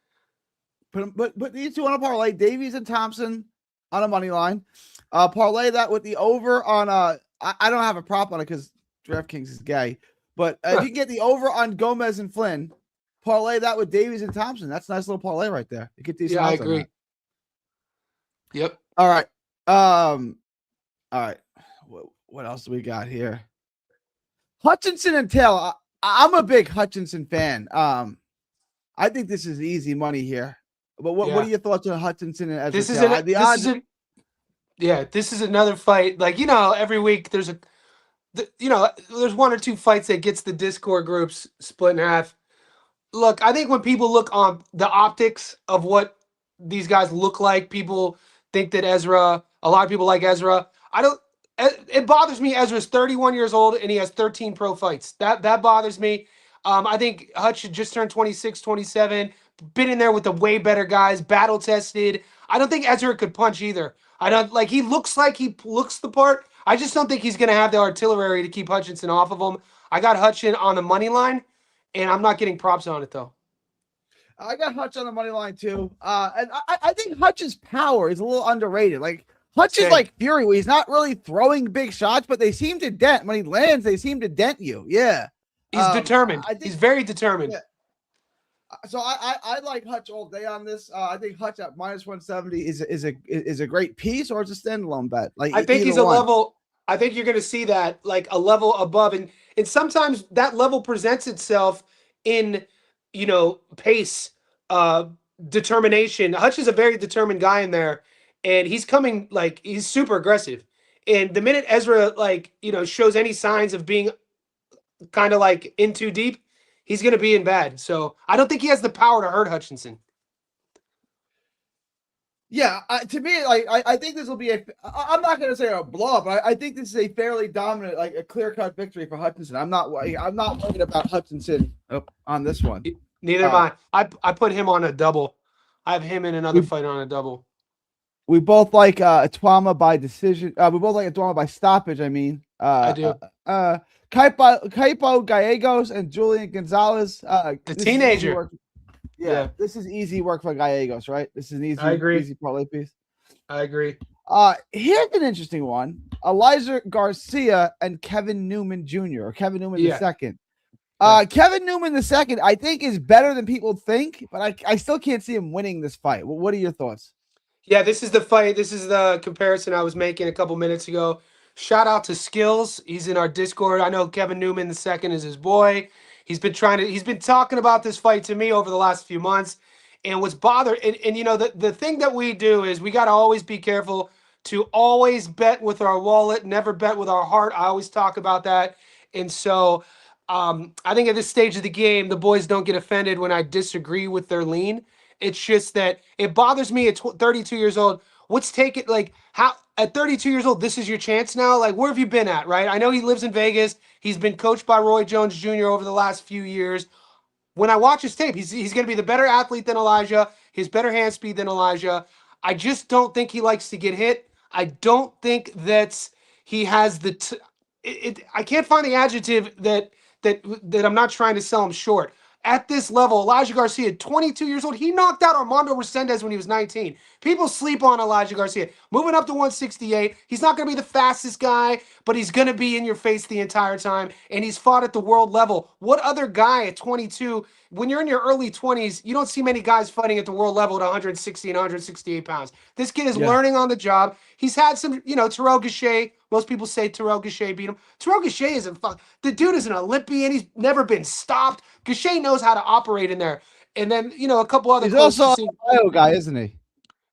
Put these two on a parlay, Davies and Thompson on a money line. Parlay that with the over on I don't have a prop on it because DraftKings is gay. But if you can get the over on Gomez and Flynn, parlay that with Davies and Thompson. That's a nice little parlay right there. You get these. Yeah, I agree. Yep. All right. All right. What else do we got here? Hutchinson and Taylor. I'm a big Hutchinson fan. I think this is easy money here. But what are your thoughts on Hutchinson and Ezra Taylor? This is another fight. Like, every week there's there's one or two fights that gets the Discord groups split in half. Look, I think when people look on the optics of what these guys look like, people think that a lot of people like Ezra. I don't. It bothers me. Ezra's 31 years old and he has 13 pro fights. That bothers me. I think Hutch just turned 26, 27. Been in there with the way better guys, battle tested. I don't think Ezra could punch either. I don't like. He looks the part. I just don't think he's going to have the artillery to keep Hutchinson off of him. I got Hutchinson on the money line, and I'm not getting props on it though. I got Hutch on the money line too. And I think Hutch's power is a little underrated. Like Hutch is like Fury, where he's not really throwing big shots, but they seem to dent when he lands. They seem to dent you. Yeah, he's determined. He's very determined. Yeah. So I like Hutch all day on this. I think Hutch at -170 is a great piece, or it's a standalone bet. Like I think he's a level. I think you're going to see that like a level above, and sometimes that level presents itself in pace, determination. Hutch is a very determined guy in there, and he's coming like he's super aggressive. And the minute Ezra shows any signs of being kind of like in too deep, he's going to be in bad. So I don't think he has the power to hurt Hutchinson. Yeah, to me, like I think this will be I'm not going to say a blow up, but I think this is a fairly dominant, like a clear-cut victory for Hutchinson. I'm not worried about Hutchinson on this one. Neither am I. I put him on a double. I have him in another fight on a double. We both like Itauma by decision. We both like Itauma by stoppage. I mean, I do. Caipo Gallegos and Julian Gonzalez. The teenager. Yeah, this is easy work for Gallegos, right? This is an easy parlay piece. I agree. Here's an interesting one: Elijah Garcia and Kevin Newman Jr. or Kevin Newman II. Kevin Newman II, I think, is better than people think, but I still can't see him winning this fight. What are your thoughts? Yeah, this is the fight. This is the comparison I was making a couple minutes ago. Shout out to Skills. He's in our Discord. I know Kevin Newman II is his boy. He's been talking about this fight to me over the last few months. And what's bothered, and the thing that we do is we got to always be careful to always bet with our wallet, never bet with our heart. I always talk about that. And so I think at this stage of the game, the boys don't get offended when I disagree with their lean. It's just that it bothers me at 32 years old. What's taking, like, how at 32 years old, this is your chance now? Like, where have you been at, right? I know he lives in Vegas. He's been coached by Roy Jones Jr. over the last few years. When I watch his tape, he's going to be the better athlete than Elijah, his better hand speed than Elijah. I just don't think he likes to get hit. I don't think that he has the I can't find the adjective that I'm not trying to sell him short. At this level, Elijah Garcia, 22 years old, he knocked out Armando Resendez when he was 19. People sleep on Elijah Garcia. Moving up to 168, he's not going to be the fastest guy, but he's going to be in your face the entire time, and he's fought at the world level. What other guy at 22, when you're in your early 20s, you don't see many guys fighting at the world level at 160 and 168 pounds. This kid is learning on the job. He's had some, Terrell Gachet. Most people say Terrell Gachet beat him. Terrell Gachet isn't fun. The dude is an Olympian. He's never been stopped. Gachet knows how to operate in there. And then, a couple other. He's also an Ohio guy, isn't he?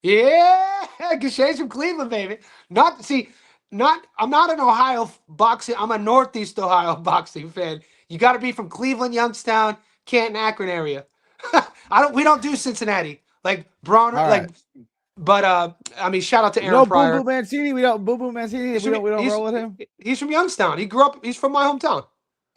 Yeah, Gachet's from Cleveland, baby. I'm not an Ohio boxing. I'm a Northeast Ohio boxing fan. You got to be from Cleveland, Youngstown, Canton, Akron area. We don't do Cincinnati like Bronner, right. But shout out to Aaron Pryor. Boo Boo Mancini. We don't roll with him. He's from Youngstown. He's from my hometown.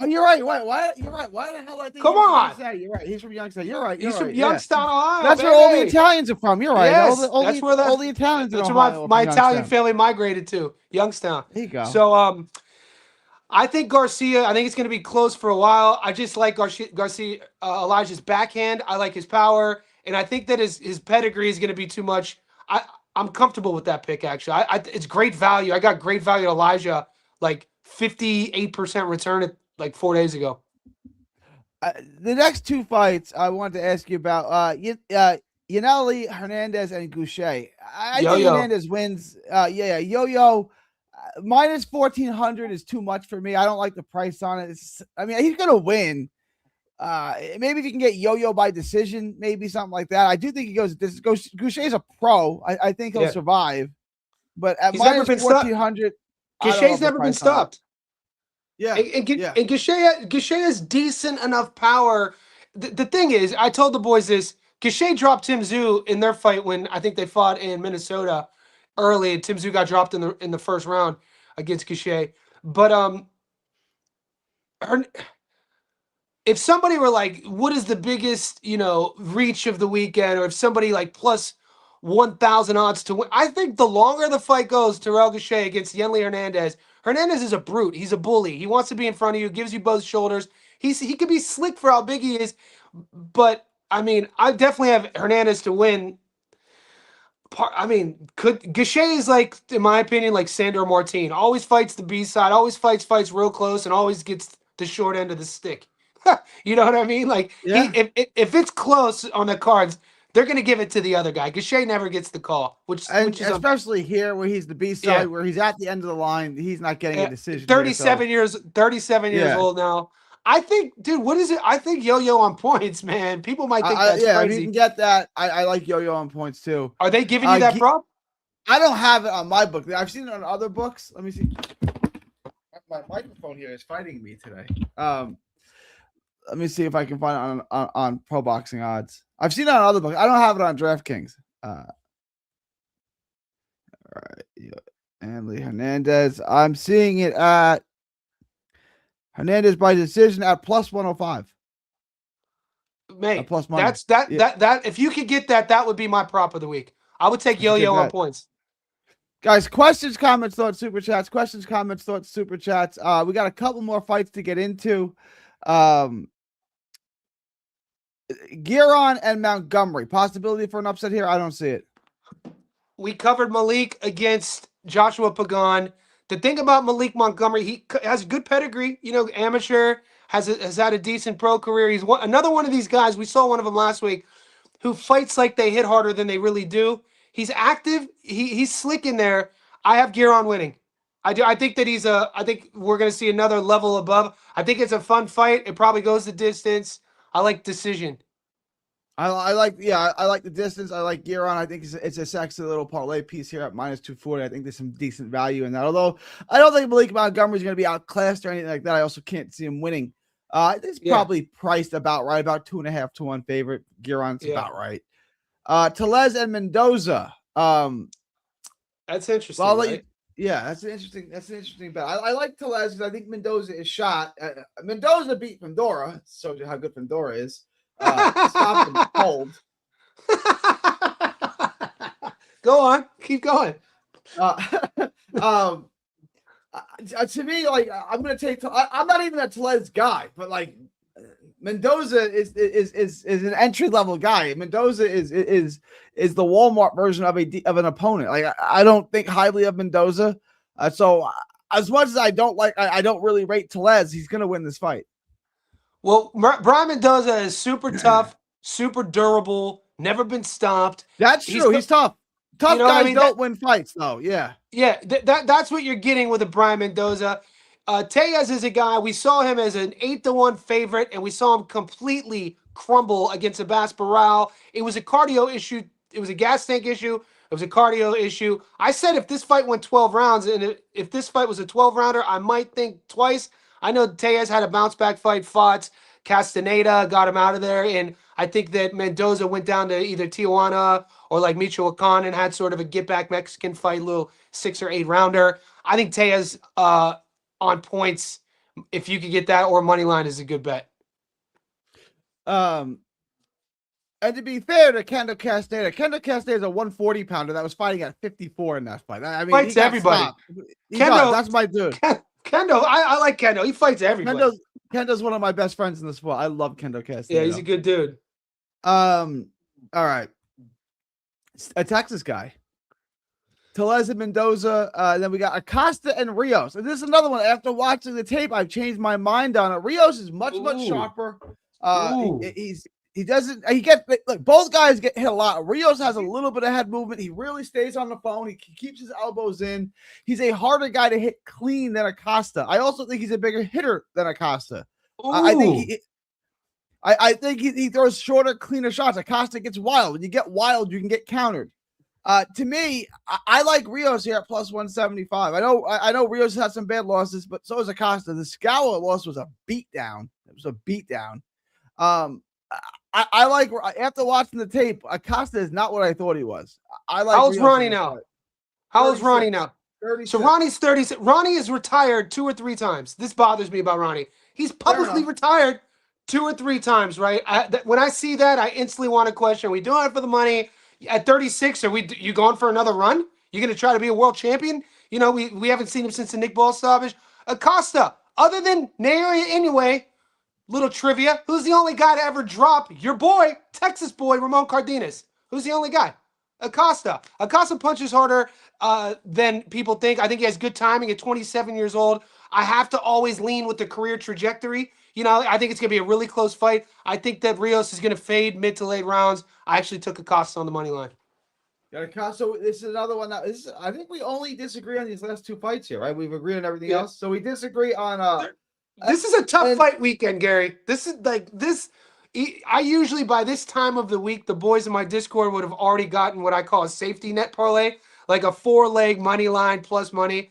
Oh, you're right. Why? You're right. Why the hell I think? Come on. You're right. He's from Youngstown. You're right. He's from Youngstown, Ohio. That's where all the Italians are from. You're right. Yes, all the Italians. That's where my Italian family migrated to Youngstown. There you go. So I think Garcia. I think it's going to be close for a while. I just like Garcia. Elijah's backhand. I like his power, and I think that his pedigree is going to be too much. I'm comfortable with that pick, actually. It's great value. I got great value at Elijah, like 58% return at like 4 days ago. The next two fights I wanted to ask you about, Yaneli Hernandez and Goucher. I think Hernandez wins. Yo-Yo. Minus 1,400 is too much for me. I don't like the price on it. He's going to win. Maybe if you can get Yo-Yo by decision, maybe something like that. I do think he goes. Goucher's a pro. I think he'll survive. But at minus 1,400, Goucher's never been stopped. Yeah, And Gachet has decent enough power. The thing is, I told the boys this. Gachet dropped Tim Zhu in their fight when I think they fought in Minnesota early, and Tim Zhu got dropped in the first round against Gachet. But her, if somebody were like, what is the biggest, reach of the weekend, or if somebody like plus 1,000 odds to win, I think the longer the fight goes, Terrell Gachet against Yenli Hernandez. Hernandez is a brute. He's a bully. He wants to be in front of you, gives you both shoulders. He could be slick for how big he is, but I mean, I definitely have Hernandez to win. Gachet is like, in my opinion, like Sandor Martin. Always fights the B side, always fights real close, and always gets the short end of the stick. You know what I mean? Like, yeah. if it's close on the cards, they're going to give it to the other guy. Gachet never gets the call, which is especially here where he's the B side, where he's at the end of the line, he's not getting a decision. 37 years old now. I think, dude, what is it? I think Yo-Yo on points, man. People might think that's crazy. If you can get that, I like Yo-Yo on points too. Are they giving you that prop? I don't have it on my book. I've seen it on other books. Let me see. My microphone here is fighting me today. Let me see if I can find it on Pro Boxing Odds. I've seen it on other books. I don't have it on DraftKings. All right. Andy Hernandez. I'm seeing it at Hernandez by decision at plus 105. Mate, plus money. That if you could get that would be my prop of the week. I would take Yo-Yo on points. Guys, questions, comments, thoughts, super chats. Questions, comments, thoughts, super chats. We got a couple more fights to get into. Giron and Montgomery. Possibility for an upset here? I don't see it. We covered Malik against Joshua Pagan. The thing about Malik Montgomery, he has good pedigree. Amateur, has had a decent pro career. He's another one of these guys. We saw one of them last week who fights like they hit harder than they really do. He's active. He's slick in there. I have Giron winning. I think that I think we're going to see another level above. I think it's a fun fight. It probably goes the distance. I like decision. I like the distance. I like Giron. I think it's a sexy little parlay piece here at minus 240. I think there's some decent value in that. Although I don't think Malik Montgomery is going to be outclassed or anything like that. I also can't see him winning. It's probably priced about right, about 2.5 to 1 favorite. Giron's about right. Tellez and Mendoza. That's interesting. Well, right? That's an interesting bet. I like Tellez because I think Mendoza is shot. Mendoza beat Fundora. Shows you how good Fundora is. Stop him cold. Go on, keep going. To me, like I'm gonna take. I'm not even a Tellez guy, but like Mendoza is an entry level guy. Mendoza is the Walmart version of an opponent. Like I don't think highly of Mendoza. So as much as I don't really rate Tellez, he's gonna win this fight. Well, Brian Mendoza is super tough, super durable, never been stopped. That's true. He's tough. Tough guys don't win fights, though. Yeah. Yeah, that's what you're getting with a Brian Mendoza. Tejas is a guy, we saw him as an 8-1 favorite, and we saw him completely crumble against Abbas Barral. It was a cardio issue. It was a gas tank issue. It was a cardio issue. I said if this fight went 12 rounds, and if this fight was a 12-rounder, I might think twice. I know Tejas had a bounce-back fight, fought Castaneda, got him out of there, and I think that Mendoza went down to either Tijuana or like Michoacan and had sort of a get-back Mexican fight, little 6 or 8 rounder. I think Tejas on points, if you could get that, or money line is a good bet. And to be fair to Kendo Castaneda is a 140-pounder that was fighting at 54 in that fight. I mean, fights everybody. That's my dude. Kendo, I like Kendo. He fights everybody. Kendo's one of my best friends in the sport. I love Kendo Castaneda. Yeah, he's a good dude. All right. A Texas guy. Tellez and Mendoza. Then we got Acosta and Rios. And this is another one. After watching the tape, I've changed my mind on it. Rios is much sharper. Both guys get hit a lot. Rios has a little bit of head movement. He really stays on the phone. He keeps his elbows in. He's a harder guy to hit clean than Acosta. I also think he's a bigger hitter than Acosta. I think he throws shorter, cleaner shots. Acosta gets wild. When you get wild, you can get countered. To me, I like Rios here at plus 175. I know Rios had some bad losses, but so is Acosta. The Scala loss was a beatdown. It was a beatdown. I like, after watching the tape, Acosta is not what I thought he was. I like. How old's Ronnie now? How old's Ronnie now? 36. So Ronnie's 36. Ronnie is retired 2 or 3 times. This bothers me about Ronnie. He's publicly retired 2 or 3 times, right? When I see that, I instantly want to question: are we doing it for the money? At 36, you going for another run? You going to try to be a world champion? You know, we haven't seen him since the Nick Ball stoppage. Acosta, other than Naoya Inoue, little trivia: who's the only guy to ever drop your boy, Texas boy, Ramon Cardenas? Who's the only guy? Acosta. Acosta punches harder than people think. I think he has good timing at 27 years old. I have to always lean with the career trajectory. You know, I think it's going to be a really close fight. I think that Rios is going to fade mid to late rounds. I actually took Acosta on the money line. So this is another one that is. I think we only disagree on these last 2 fights here, right? We've agreed on everything else. So we disagree on. This is a tough fight weekend, Gary. This is like this. I usually, by this time of the week, the boys in my Discord would have already gotten what I call a safety net parlay, like a 4-leg money line plus money.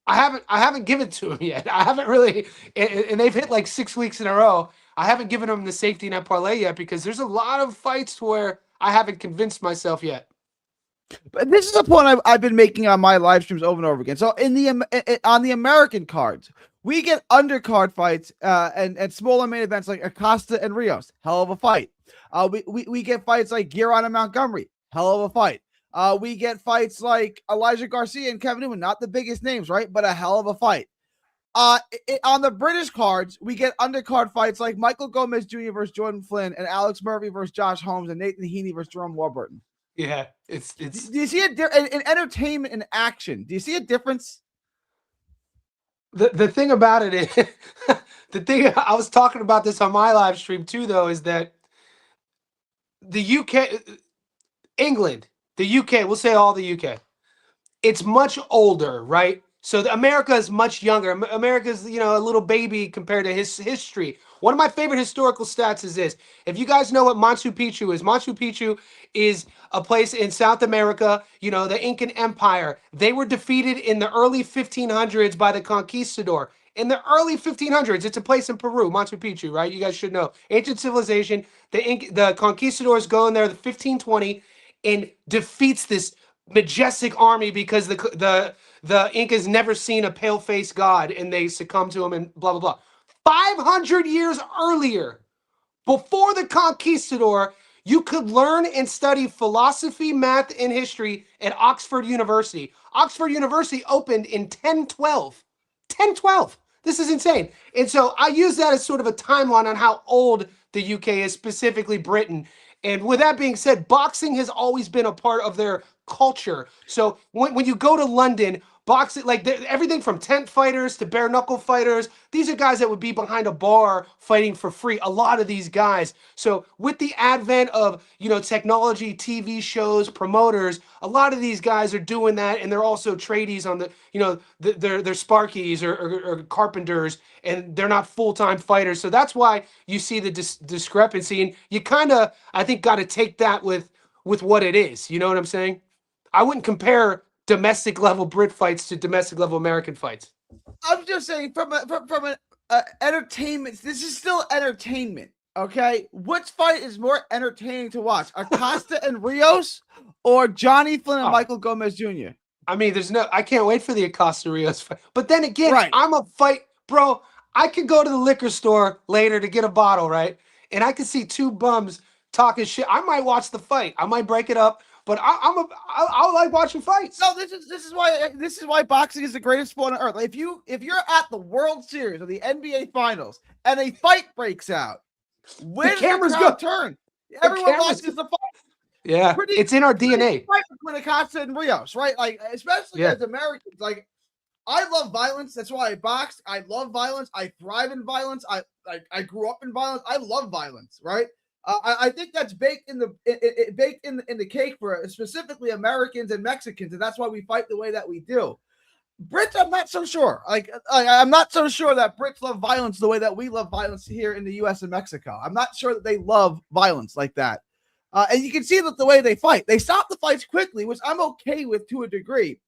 I haven't given to them yet. I haven't really, and they've hit like 6 weeks in a row. I haven't given them the safety net parlay yet because there's a lot of fights where I haven't convinced myself yet. But this is a point I've been making on my live streams over and over again. So on the American cards, we get undercard fights and smaller main events like Acosta and Rios. Hell of a fight. We get fights like Giron and Montgomery. Hell of a fight. We get fights like Elijah Garcia and Kevin Newman. Not the biggest names, right? But a hell of a fight. On the British cards, we get undercard fights like Michael Gomez Jr. versus Jordan Flynn and Alex Murphy versus Josh Holmes and Nathan Heeney versus Jerome Warburton. Yeah, it's. Do you see in entertainment and action? Do you see a difference? The thing about it is, the thing I was talking about this on my live stream too, though, is that the UK, England, the UK, we'll say all the UK, it's much older, right? So America is much younger. America's, a little baby compared to his history. One of my favorite historical stats is this. If you guys know what Machu Picchu is a place in South America, the Incan Empire. They were defeated in the early 1500s by the conquistador. In the early 1500s, it's a place in Peru, Machu Picchu, right? You guys should know. Ancient civilization. The conquistadors go in there in 1520 and defeats this majestic army because the Incas never seen a pale-faced god and they succumb to him and blah, blah, blah. 500 years earlier, before the conquistador, you could learn and study philosophy, math, and history at Oxford University. Oxford University opened in 1012. 1012. This is insane. And so I use that as sort of a timeline on how old the UK is, specifically Britain. And with that being said, boxing has always been a part of their culture. So when you go to London, boxing, like everything from tent fighters to bare knuckle fighters, these are guys that would be behind a bar fighting for free. A lot of these guys. So with the advent of, technology, TV shows, promoters, a lot of these guys are doing that. And they're also tradies on the, they're sparkies or carpenters, and they're not full-time fighters. So that's why you see the discrepancy. And you kind of, I think, got to take that with what it is. You know what I'm saying? I wouldn't compare domestic level Brit fights to domestic level American fights. I'm just saying from an entertainment. This is still entertainment, okay? Which fight is more entertaining to watch, Acosta and Rios, or Johnny Flynn and Michael Gomez Jr.? I mean, I can't wait for the Acosta Rios fight. But then again, right. I'm a fight, bro. I could go to the liquor store later to get a bottle, right? And I could see 2 bums talking shit. I might watch the fight. I might break it up. But I like watching fights. No, this is why boxing is the greatest sport on earth. Like if you're at the World Series or the NBA Finals and a fight breaks out, where does the crowd turn? Everyone watches the fight. Yeah, it's in our DNA. Fight between Acosta and Rios, right? Like especially as Americans, like I love violence. That's why I box. I love violence. I thrive in violence. I grew up in violence. I love violence, right? I think that's baked in the cake for specifically Americans and Mexicans, and that's why we fight the way that we do. Brits, I'm not so sure. I'm not so sure that Brits love violence the way that we love violence here in the U.S. and Mexico. I'm not sure that they love violence like that. And you can see that the way they fight, they stop the fights quickly, which I'm okay with to a degree.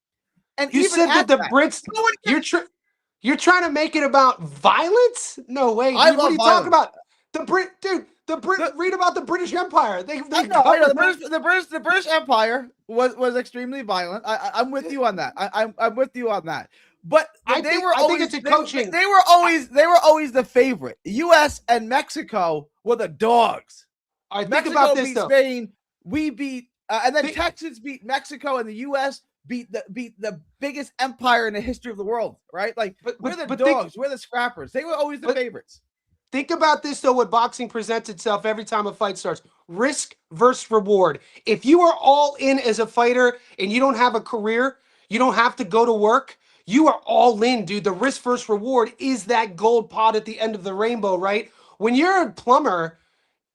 And you even said that the Brits, you're trying to make it about violence? No way, dude. What are you talking about? The Brit, read about the British Empire. I know. The British Empire was extremely violent. I'm with you on that. I'm with you on that. But I think it's a coaching. They were always the favorite. U.S. and Mexico were the dogs. I think Mexico about this beat though. Spain. We beat, and then Texans beat Mexico, and the U.S. beat the biggest empire in the history of the world. Right? Like, we're the dogs. We're the scrappers. They were always the favorites. Think about this, though, what boxing presents itself every time a fight starts. Risk versus reward. If you are all in as a fighter and you don't have a career, you don't have to go to work, you are all in, dude. The risk versus reward is that gold pot at the end of the rainbow, right? When you're a plumber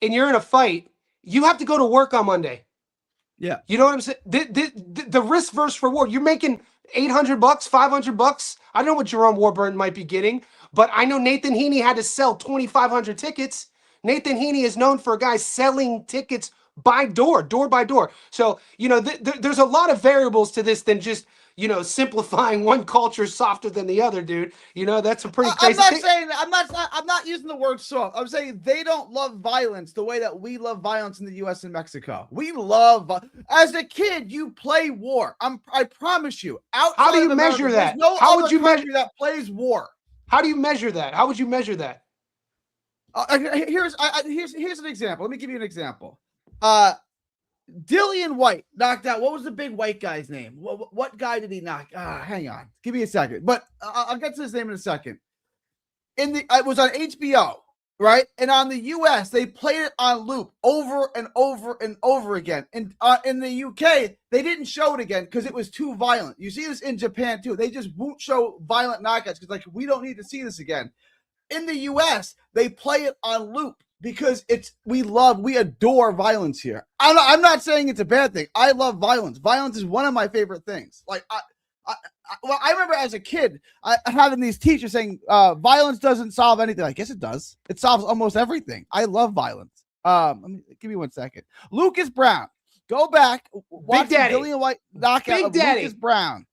and you're in a fight, you have to go to work on Monday. Yeah. You know what I'm saying? The risk versus reward. You're making $800, $500. I don't know what Jerome Warburton might be getting, but I know Nathan Heeney had to sell 2,500 tickets. Nathan Heeney is known for a guy selling tickets by door by door. So, you know, there's a lot of variables to this than just, you know, simplifying one culture softer than the other, dude. You know, that's a pretty crazy thing. I'm not using the word soft. I'm saying they don't love violence the way that we love violence in the U.S. and Mexico. We love, as a kid, you play war. I promise you. How do you measure that? How would you measure that plays war? How do you measure that? How would you measure that? Here's an example. Let me give you an example. Dillian White knocked out. What was the big white guy's name? What guy did he knock? Hang on. Give me a second. But I'll get to his name in a second. It was on HBO, right? And on the US, they played it on loop over and over and over again. And in the UK, they didn't show it again because it was too violent. You see this in Japan too. They just won't show violent knockouts because, like, we don't need to see this again. In the US, they play it on loop because we adore violence here. I'm not saying it's a bad thing. I love violence. Violence is one of my favorite things. Like, I remember as a kid having these teachers saying violence doesn't solve anything. I guess it does. It solves almost everything. I love violence. Give me 1 second. Lucas Brown. Go back. Watch the Dillian White knockout of Lucas Brown.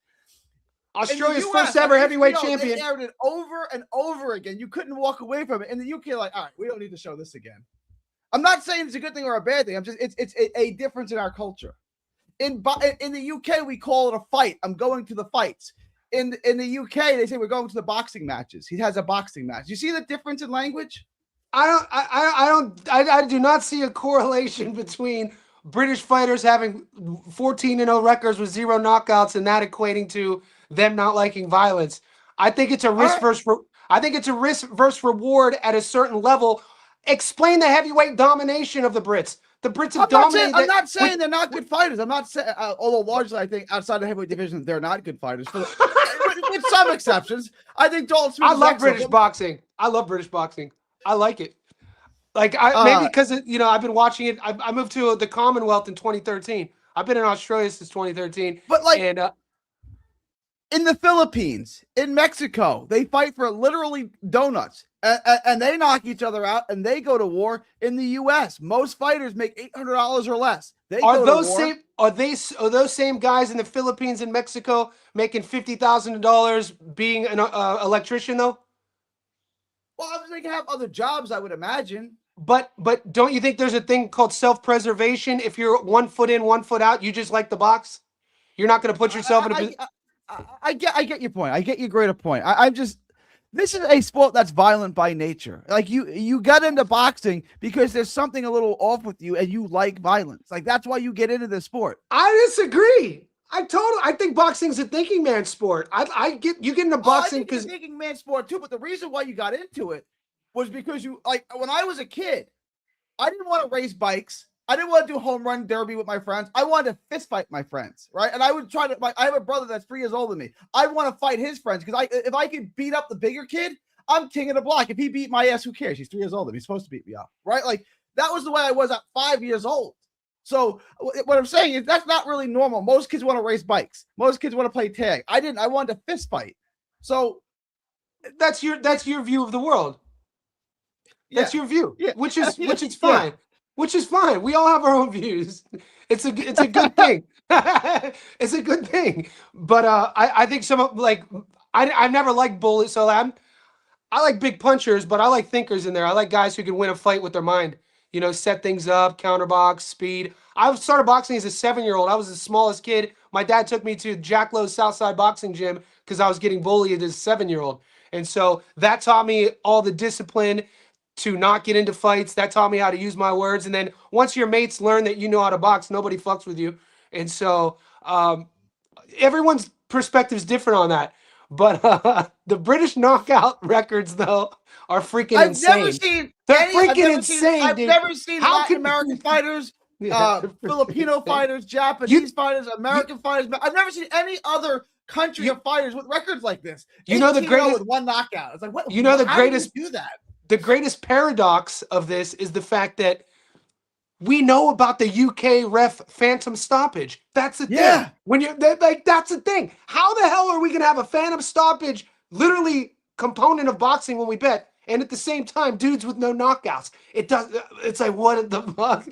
Australia's first ever heavyweight champion. They aired it over and over again. You couldn't walk away from it. In the UK, like, all right, we don't need to show this again. I'm not saying it's a good thing or a bad thing. It's a difference in our culture. In the UK, we call it a fight. I'm going to the fights. In the UK, they say we're going to the boxing matches. He has a boxing match. You see the difference in language? I do not see a correlation between British fighters having 14-0 records with 0 knockouts and that equating to them not liking violence. I think it's a risk versus reward at a certain level. Explain the heavyweight domination of the Brits. The Brits have dominated. I'm not saying they're not good fighters. I'm not saying, although largely I think outside the heavyweight division they're not good fighters. With some exceptions, I think Dalton Smith. I love British boxing. I love British boxing. I like it. Like maybe because I've been watching it. I moved to the Commonwealth in 2013. I've been in Australia since 2013. But in the Philippines, in Mexico, they fight for literally donuts, and they knock each other out, and they go to war. In the U.S., most fighters make $800 or less. Are those same guys in the Philippines and Mexico making $50,000 being an electrician though? Well, they can have other jobs, I would imagine. But don't you think there's a thing called self-preservation? If you're 1 foot in, 1 foot out, you just like the box. You're not going to put yourself in a position. I get your point. I get your greater point. This is a sport that's violent by nature. Like you got into boxing because there's something a little off with you and you like violence. Like that's why you get into this sport. I disagree. I think boxing's a thinking man's sport. You get into boxing because it's a thinking man's sport too. But the reason why you got into it was because when I was a kid, I didn't want to race bikes. I didn't want to do home run derby with my friends. I wanted to fist fight my friends, right? And I would try to. I have a brother that's 3 years older than me. I want to fight his friends because if I could beat up the bigger kid, I'm king of the block. If he beat my ass, who cares? He's 3 years older than me. He's supposed to beat me up, right? Like that was the way I was at 5 years old. So what I'm saying is that's not really normal. Most kids want to race bikes. Most kids want to play tag. I didn't. I wanted to fist fight. So that's your view of the world. That's your view, which is fine. which is fine. We all have our own views. It's a good thing. It's a good thing. But I think some of like I've never liked bullies, so I like big punchers, but I like thinkers in there. I like guys who can win a fight with their mind. You know, set things up, counterbox, speed. I started boxing as a 7-year-old. I was the smallest kid. My dad took me to Jack Lowe's Southside Boxing Gym because I was getting bullied as a 7-year-old. And so that taught me all the discipline to not get into fights. That taught me how to use my words. And then once your mates learn that you know how to box, nobody fucks with you. And so everyone's perspective is different on that. But the British knockout records, though, are freaking insane. They're freaking insane, I've dude. never seen How Latin can- American fighters, Yeah. Filipino fighters, Japanese fighters, American fighters. I've never seen any other country of fighters with records like this. You know the 18-0 greatest with one knockout. It's like what? You know the how greatest- do you do that? The greatest paradox of this is the fact that we know about the UK ref phantom stoppage. That's the thing. Yeah. When you're like, that's the thing. How the hell are we gonna have a phantom stoppage, literally component of boxing when we bet, and at the same time, dudes with no knockouts? It's like, what the fuck?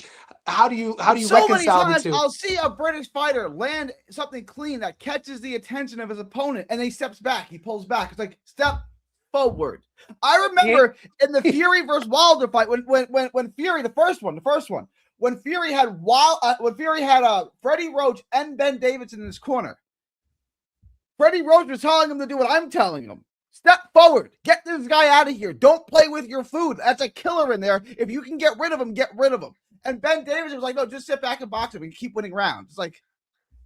How do you So many reconcile the times two? I'll see a British fighter land something clean that catches the attention of his opponent, and then he steps back. He pulls back. It's like step forward. I remember in the Fury versus Wilder fight when Fury, the first one, when Fury had Freddie Roach and Ben Davidson in his corner. Freddie Roach was telling him to do what I'm telling him. Step forward. Get this guy out of here. Don't play with your food. That's a killer in there. If you can get rid of him, get rid of him. And Ben Davidson was like, no, just sit back and box him and keep winning rounds. It's like,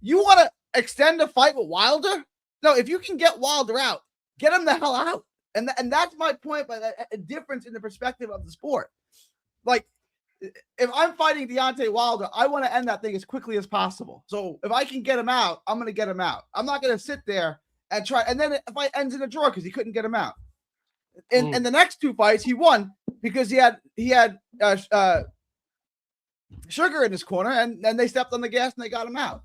you want to extend a fight with Wilder? No, if you can get Wilder out, get him the hell out. And that's my point, but a difference in the perspective of the sport. Like, if I'm fighting Deontay Wilder, I want to end that thing as quickly as possible. So if I can get him out, I'm going to get him out. I'm not going to sit there and try. And then the fight ends in a draw because he couldn't get him out. In the next two fights, he won because he had Sugar in his corner, and then they stepped on the gas and they got him out.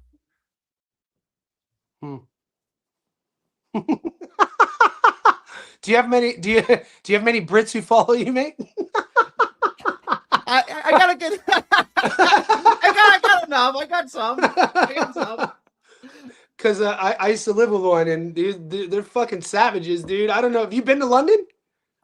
Do you have many Brits who follow you, mate? I gotta get. I got enough. I got some. Because I used to live with one, and they're fucking savages, dude. I don't know. Have you been to London?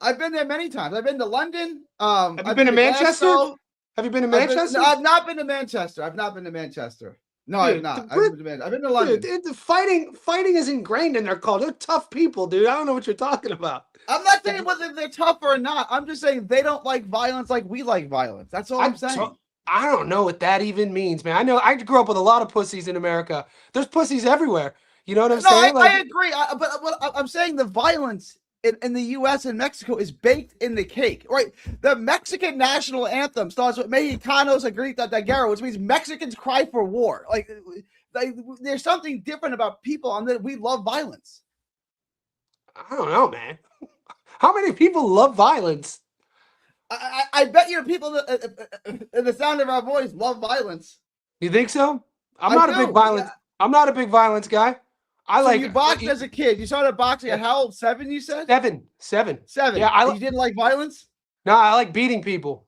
I've been there many times. I've been to London. Have you been to Manchester? Have you been to Manchester? I've not been to Manchester. No, I've not. I've been to London. Dude, fighting is ingrained in their culture. They're tough people, dude. I don't know what you're talking about. I'm not saying whether they're tough or not. I'm just saying they don't like violence like we like violence. That's all I'm saying. I don't know what that even means, man. I know I grew up with a lot of pussies in America. There's pussies everywhere. You know what I'm saying? I agree. But what I'm saying, the violence in the U.S. and Mexico is baked in the cake, right? The Mexican national anthem starts with "Mexicanos a grita de guerra," which means Mexicans cry for war. Like there's something different about people on that. We love violence. I don't know, man. How many people love violence? I bet you people in the sound of our voice love violence. You think so? I'm not a big violence guy. You boxed as a kid. You started boxing at how old? 7, you said? 7. Yeah, you didn't like violence? No, I like beating people.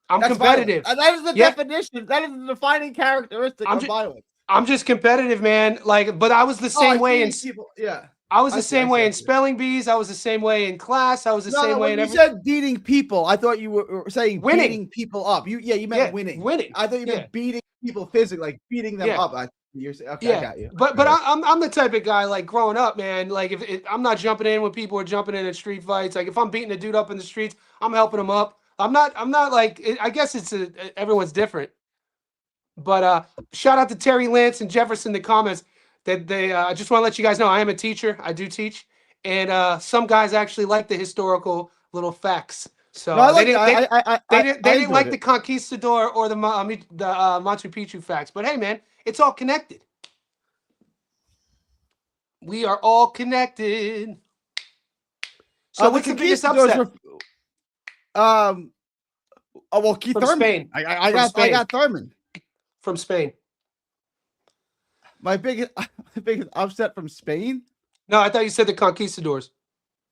That's competitive. And that is the definition. That is the defining characteristic of violence. I'm just competitive, man. Like, but I was the same way in people. Yeah. I was the same way in spelling bees. I was the same way in class. I was the same way in everything. You said beating people. I thought you were saying winning. Beating people up. You meant winning. Winning. I thought you meant beating people physically, like beating them up. I got you. But I'm the type of guy, like, growing up, man. Like, if I'm not jumping in when people are jumping in at street fights. Like, if I'm beating a dude up in the streets, I'm helping him up. I'm not like, I guess everyone's different. But shout out to Terry Lance and Jefferson in the comments that I just want to let you guys know I am a teacher. I do teach, and some guys actually like the historical little facts. So they didn't like the Conquistador or the Machu Picchu facts. But hey, man, it's all connected. We are all connected. So what's the biggest upset? Keith Thurman. Spain. I got Thurman from Spain. My biggest upset from Spain? No, I thought you said the Conquistadors.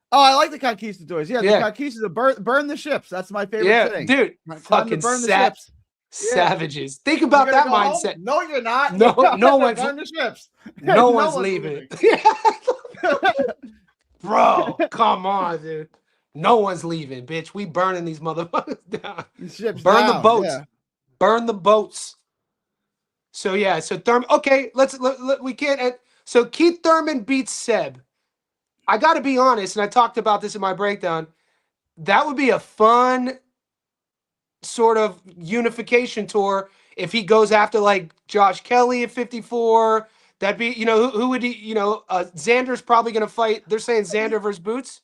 Oh, I like the Conquistadors. Yeah, the Conquistadors burn the ships. That's my favorite thing. Dude, fucking burn the ships. Savages. Think about You're that gonna go mindset. home? No, you're not. No, no one's burn the ships. no one's leaving. Bro, come on, dude. No one's leaving, bitch. We burning these motherfuckers down. Ships Burn the down, boats. yeah. Burn the boats. So yeah, so Thurman. Okay, we can't. So Keith Thurman beats Seb. I got to be honest, and I talked about this in my breakdown. That would be a fun sort of unification tour if he goes after like Josh Kelly at 54. That'd be, who would he, Xander's probably going to fight. They're saying Xander versus Boots.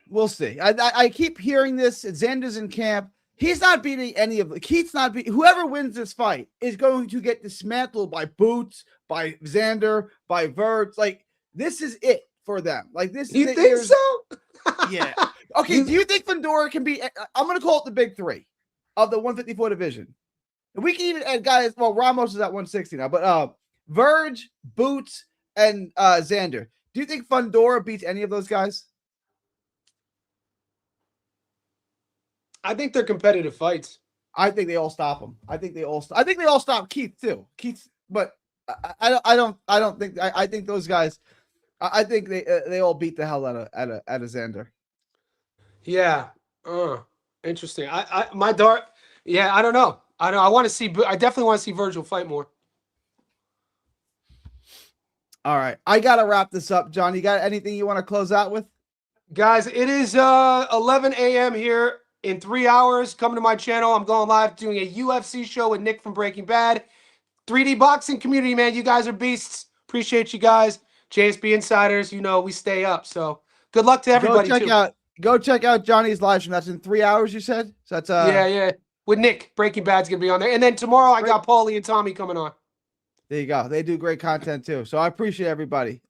We'll see. I keep hearing this. Xander's in camp. He's not beating any of Keith's not beating. Whoever wins this fight is going to get dismantled by Boots, by Xander, by Verge. Like, this is it for them. Like, this. You think so? Yeah. Okay. Do you think Fundora can be? I'm going to call it the big three of the 154 division. We can even add guys. Well, Ramos is at 160 now, but Verge, Boots, and Xander. Do you think Fundora beats any of those guys? I think they're competitive fights. I think they all stop him. I think they all stop Keith too. But I don't think. I think those guys. I think they all beat the hell out of Xander. Yeah. Interesting. My dart. Yeah, I don't know. I want to see. I definitely want to see Virgil fight more. All right, I gotta wrap this up, John. You got anything you want to close out with? Guys, it is 11 a.m. here. In 3 hours, come to my channel. I'm going live doing a UFC show with Nick from Breaking Bad. 3D boxing community, man. You guys are beasts. Appreciate you guys. JSB Insiders, we stay up. So good luck to everybody. Go check out Johnny's live stream. That's in 3 hours, you said? So that's yeah. With Nick, Breaking Bad's gonna be on there. And then tomorrow I got Paulie and Tommy coming on. There you go. They do great content too. So I appreciate everybody.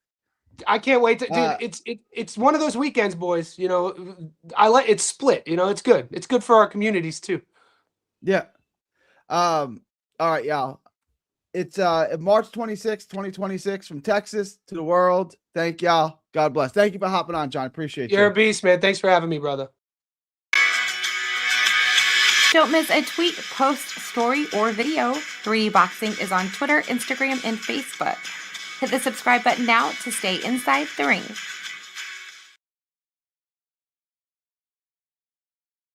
I can't wait to, dude. It's one of those weekends, boys. It's split. It's good. It's good for our communities too. Yeah. All right, y'all. It's March 26th, 2026, from Texas to the world. Thank y'all. God bless. Thank you for hopping on, John. Appreciate you. You're a beast, man. Thanks for having me, brother. Don't miss a tweet, post, story, or video. 3D Boxing is on Twitter, Instagram, and Facebook. Hit the subscribe button now to stay inside the ring.